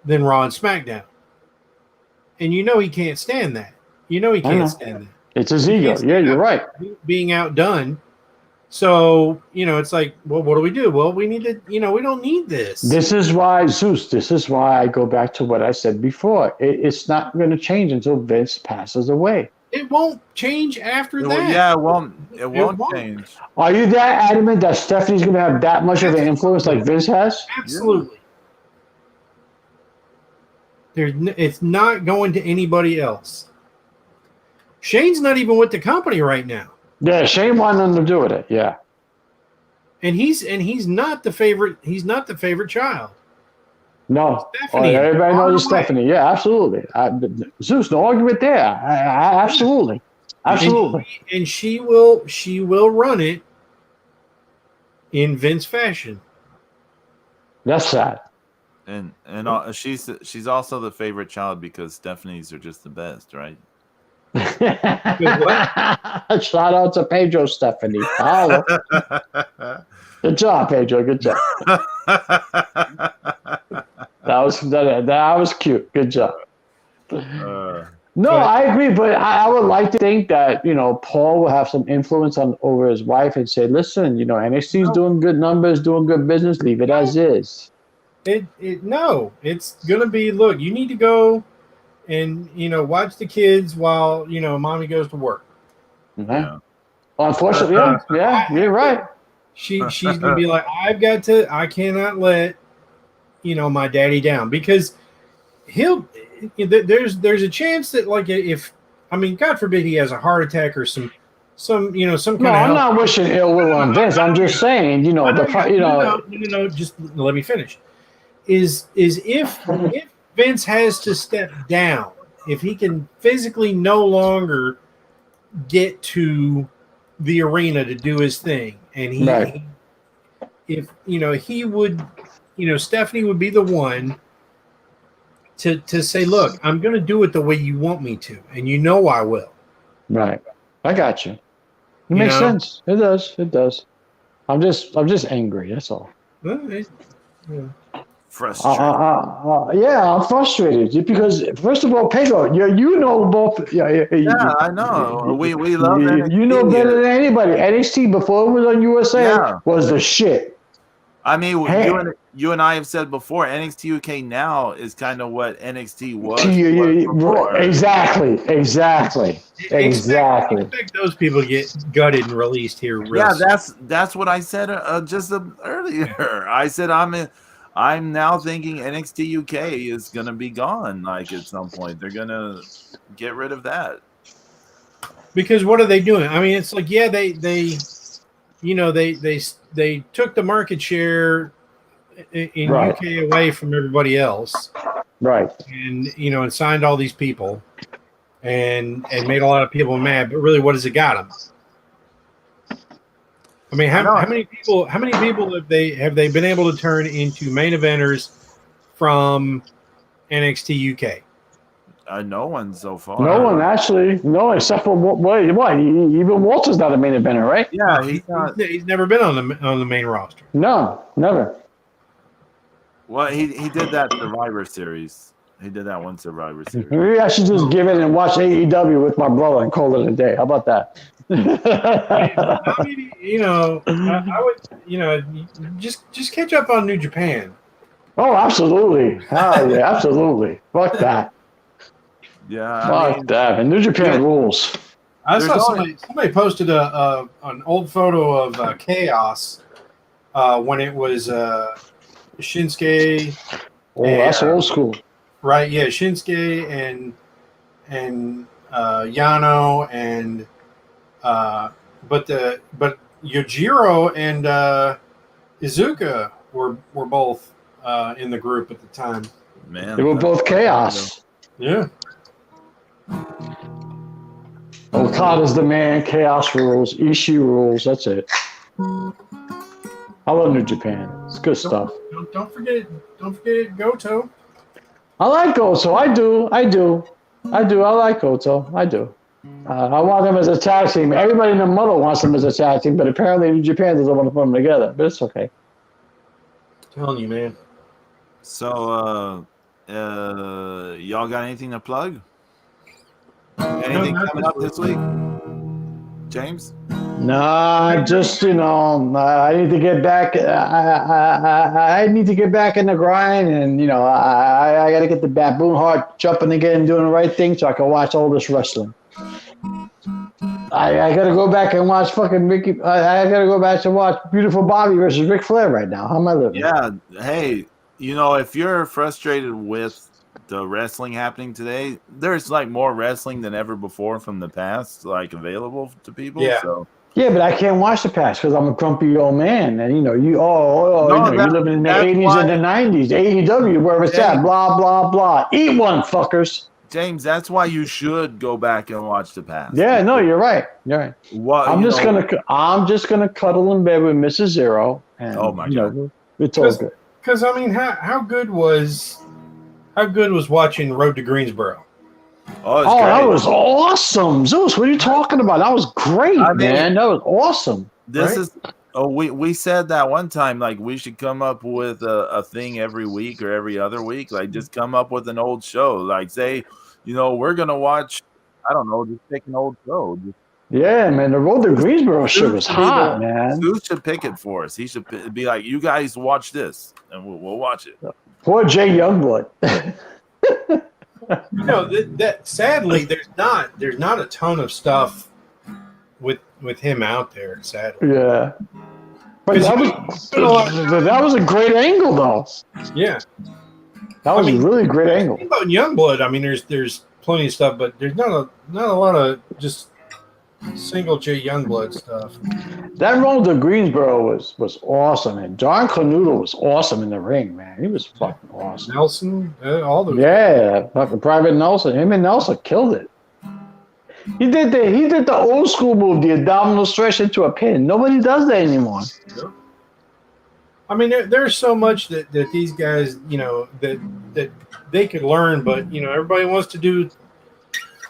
than Raw and SmackDown. And you know he can't stand that. You know he can't stand that. It's his ego. Yeah, you're right. Being outdone. So, you know, it's like, well, what do we do? Well, we need to, you know, we don't need this. This is why, Zeus, I go back to what I said before. It's not going to change until Vince passes away. It won't change after that. Yeah, it won't change. Are you that adamant that Stephanie's going to have that much of an influence like Vince has? Absolutely. It's not going to anybody else. Shane's not even with the company right now. Yeah, Shane wanted nothing to do with it. Yeah, and he's not the favorite. He's not the favorite child. No, Stephanie, everybody knows Stephanie. Yeah, absolutely. Zeus, no argument there. Absolutely. And she will run it in Vince fashion. That's sad. And she's also the favorite child because Stephanie's are just the best, right? Shout out to Pedro Stephanie. Hello. Good job, Pedro. Good job. That was cute. Good job. I agree, but I would like to think that, you know, Paul will have some influence over his wife and say, listen, you know, NXT's doing good numbers, doing good business, leave it as is. It's gonna be, look, you need to go and, you know, watch the kids while, you know, mommy goes to work. Mm-hmm. Yeah. Well, unfortunately, yeah, you're right. She's gonna be like, I cannot let, you know, my daddy down, because there's a chance that, like, if, I mean, God forbid he has a heart attack or some kind of. No, I'm not wishing ill will on Vince. I'm just saying, you know, just let me finish. Is if Vince has to step down, if he can physically no longer get to the arena to do his thing, and if, you know, he would, you know, Stephanie would be the one to say, look, I'm going to do it the way you want me to, and you know I will. Right. I got you. It makes sense. It does. It does. I'm just angry. That's all. Frustrated. Yeah, I'm frustrated because first of all, Pedro, you know both. Yeah, I know. We love NXT. You know better than anybody. NXT before it was on USA was the shit. I mean, you and I have said before, NXT UK now is kind of what NXT was before. Exactly. Expect those people to get gutted and released here. That's what I said just earlier. I said I'm now thinking NXT UK is gonna be gone. Like at some point, they're gonna get rid of that. Because what are they doing? I mean, it's like they took the market share in UK away from everybody else, right? And and signed all these people, and made a lot of people mad. But really, what has it got them? I mean, how many people have they been able to turn into main eventers from NXT UK? No one so far. No one actually. No, except for what? Even Walter's not a main eventer, right? Yeah, he's never been on the main roster. No, never. Well, he did that Survivor Series. He did that one Survivor Series. Maybe I should just give in and watch AEW with my brother and call it a day. How about that? I mean, I would, just catch up on New Japan. Oh, absolutely. Oh, yeah, absolutely. Fuck that. Yeah, fuck that. And New Japan rules. I saw somebody posted an old photo of Chaos when it was Shinsuke. Oh, that's old school. Right, yeah, Shinsuke and Yano and but Yujiro and Iizuka were both in the group at the time. Man, they were both Chaos. Yeah. Okada's the man. Chaos rules. Ishii rules. That's it. I love New Japan. It's good stuff. Don't forget Goto. I like Goto. I do. I like Goto. I do. I want them as a tag team. Everybody in the mother wants them as a tag team, but apparently New Japan doesn't want to put them together. But it's okay. I'm telling you, man. So, y'all got anything to plug? Anything coming up this week, James? No, just I need to get back. I need to get back in the grind, and I got to get the baboon heart jumping again and doing the right thing, so I can watch all this wrestling. I got to go back and watch fucking Mickey. I got to go back to watch Beautiful Bobby versus Ric Flair right now. How am I living? Yeah. Hey, if you're frustrated with the wrestling happening today, there's like more wrestling than ever before from the past, like available to people. Yeah. So. Yeah, but I can't watch the past because I'm a grumpy old man, and you're living in the 80s and the 90s. AEW, wherever it's at, blah blah blah. Eat one, fuckers. James, that's why you should go back and watch the past. Yeah, no, you're right. You're right. I'm just gonna cuddle in bed with Mrs. Zero, and oh my god, it's all good. Because I mean, how good was watching Road to Greensboro? Oh, that was awesome, Zeus. What are you talking about? That was great, man. That was awesome. This is. Oh, we said that one time, like we should come up with a thing every week or every other week, like just come up with an old show, like say, we're gonna watch. I don't know, just pick an old show. Yeah, man, the Road to Greensboro show was hot, man. Who should pick it for us? He should be like, you guys watch this, and we'll watch it. Poor Jay Youngblood. That sadly, there's not a ton of stuff with him out there. Sadly, yeah. But that was a great angle, though. Yeah, that was a really great angle. About Youngblood, I mean, there's plenty of stuff, but there's not a lot of just single Jay Youngblood stuff. That Road to Greensboro was awesome, and John Cornudo was awesome in the ring, man. He was fucking awesome. Nelson, all those. Yeah, fucking Private Nelson. Him and Nelson killed it. He did the old school move, the abdominal stretch into a pin. Nobody does that anymore. I mean, there's so much that these guys, you know, that they could learn, but you know, everybody wants to do.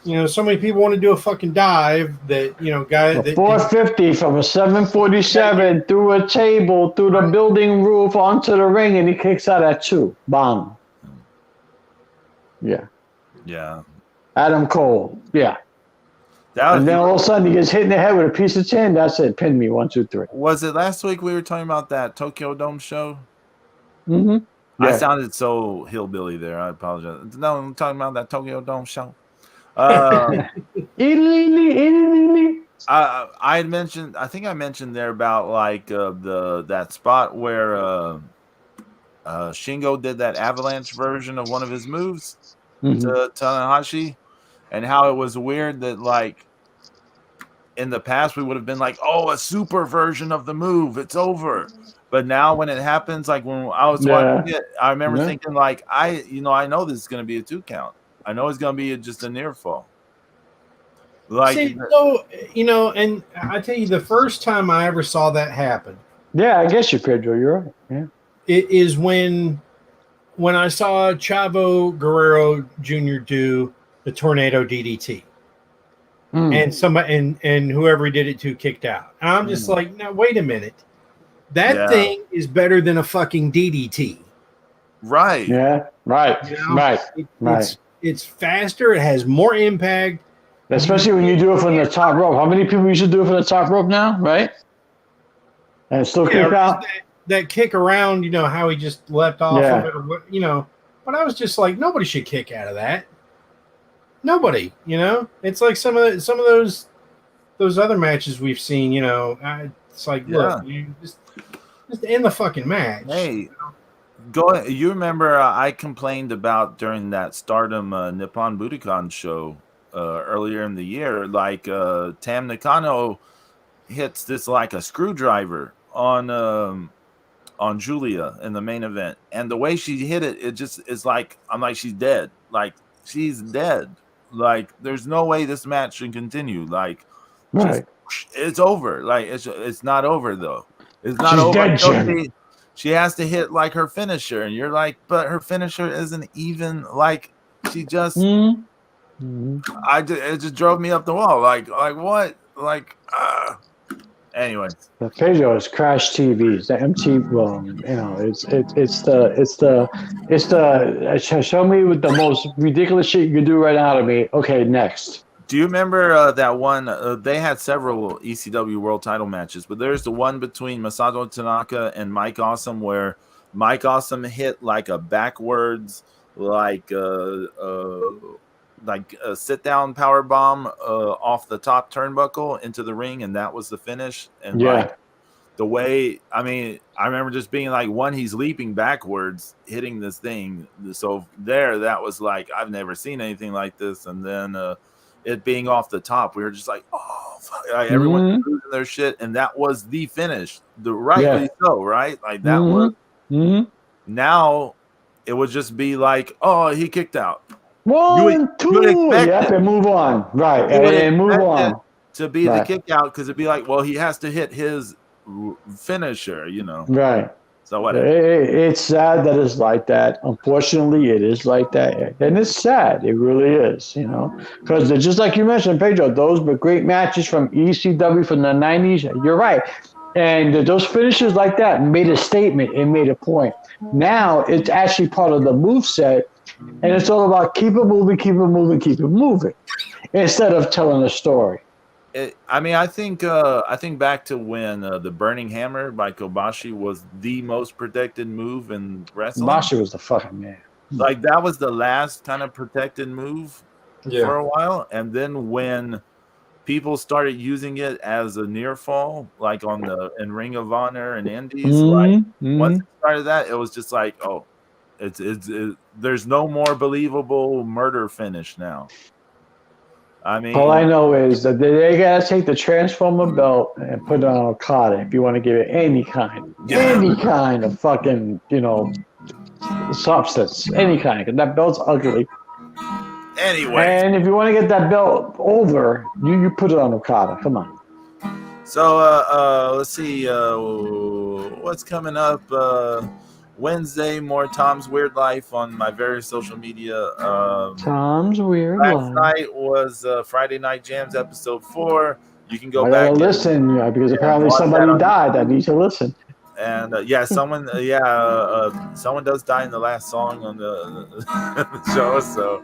You know, so many people want to do a fucking dive that you know, guy that 450 from a 747 through a table, through the building roof onto the ring, and he kicks out at 2. Bang. Yeah. Yeah. Adam Cole. Yeah. And then all of a sudden he gets hit in the head with a piece of tin. That's it. Pin me 1, 2, 3. Was it last week we were talking about that Tokyo Dome show? Mm-hmm. Yeah. I sounded so hillbilly there. I apologize. No, I'm talking about that Tokyo Dome show. I had mentioned. I think I mentioned there about like that spot where Shingo did that avalanche version of one of his moves to Tanahashi, and how it was weird that like in the past we would have been like, oh, a super version of the move, it's over. But now when it happens, like when I was watching it, I remember thinking like, I know this is going to be a 2 count. I know it's going to be just a near fall. Like, see, so you know, and I tell you, the first time I ever saw that happen. Yeah, I guess you, Pedro. You're right. Yeah. It is when I saw Chavo Guerrero Jr. do the tornado DDT, and somebody and whoever he did it to kicked out. And I'm just like, now wait a minute, that thing is better than a fucking DDT. Right. Yeah. Right. You know? Right. It's faster. It has more impact. Especially when you do it from the top rope. How many people used to do it from the top rope now, right? And still kick out? That kick around, you know, how he just left off of it, or what, you know. But I was just like, nobody should kick out of that. Nobody, you know. It's like some of those other matches we've seen, you know. It's like, look, you just end the fucking match. Hey, go. You remember I complained about during that Stardom Nippon Budokan show earlier in the year, like Tam Nakano hits this like a screwdriver on Julia in the main event, and the way she hit it, it just is like, I'm like, she's dead. Like, she's dead. Like, there's no way this match should continue. Like, it's over. Like, it's not over though. It's not she's over. Dead, she has to hit like her finisher, and you're like, but her finisher isn't even like, she just. It just drove me up the wall. Like what? Like, anyways. The Pedro is Crash TVs. The MTV. Well, you know, it's the show me with the most ridiculous shit you can do right now to me. Okay, next. Do you remember that one? They had several ECW World Title matches, but there's the one between Masato Tanaka and Mike Awesome where Mike Awesome hit like a backwards, like a sit-down power bomb off the top turnbuckle into the ring, and that was the finish. And like the way, I mean, I remember just being like, one, he's leaping backwards, hitting this thing. So that was like, I've never seen anything like this. And then it being off the top, we were just like, oh, fuck. Like, everyone's losing their shit, and that was the finish, rightly so, right? Like that was. Now it would just be like, oh, he kicked out. 1, 2, and move on. Right, and move on. To be the kick out, because it'd be like, well, he has to hit his finisher, you know. Right. So whatever. It's sad that it's like that. Unfortunately, it is like that. And it's sad. It really is, you know. Because just like you mentioned, Pedro, those were great matches from ECW from the 90s. You're right. And those finishes like that made a statement. It made a point. Now, it's actually part of the moveset. And it's all about keep it moving, keep it moving, keep it moving, instead of telling a story. I think back to when the Burning Hammer by Kobashi was the most protected move in wrestling. Kobashi was the fucking man. Like, that was the last kind of protected move for a while. And then when people started using it as a near fall, like in Ring of Honor and Indies, once it started that, it was just like, oh, there's no more believable murder finish now. I mean, all I know is that they gotta take the Transformer belt and put it on Okada if you want to give it any kind of fucking, you know, substance, any kind. Because that belt's ugly. Anyway, and if you want to get that belt over, you put it on Okada. Come on. So let's see. What what's coming up. Wednesday, more Tom's Weird Life on my various social media. Tom's Weird Last Life. night was Friday Night Jams episode 4. You can go I back gotta listen, because apparently watch somebody that on died. I need to listen. And someone does die in the last song on the show. So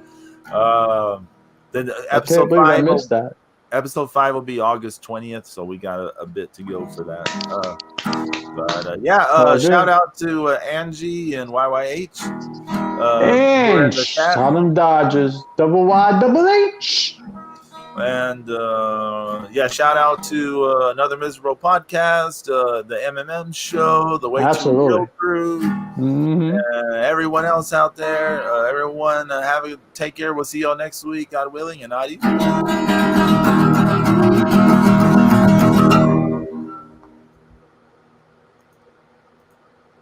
then episode 5. I missed that. Episode 5 will be August 20th, so we got a bit to go for that. Shout out to Angie and YYH. Tottenham Dodgers, double Y, double H. And shout out to Another Miserable Podcast, the MMM Show, the Way Too Real Crew, everyone else out there. Everyone, take care. We'll see y'all next week, God willing, and adios.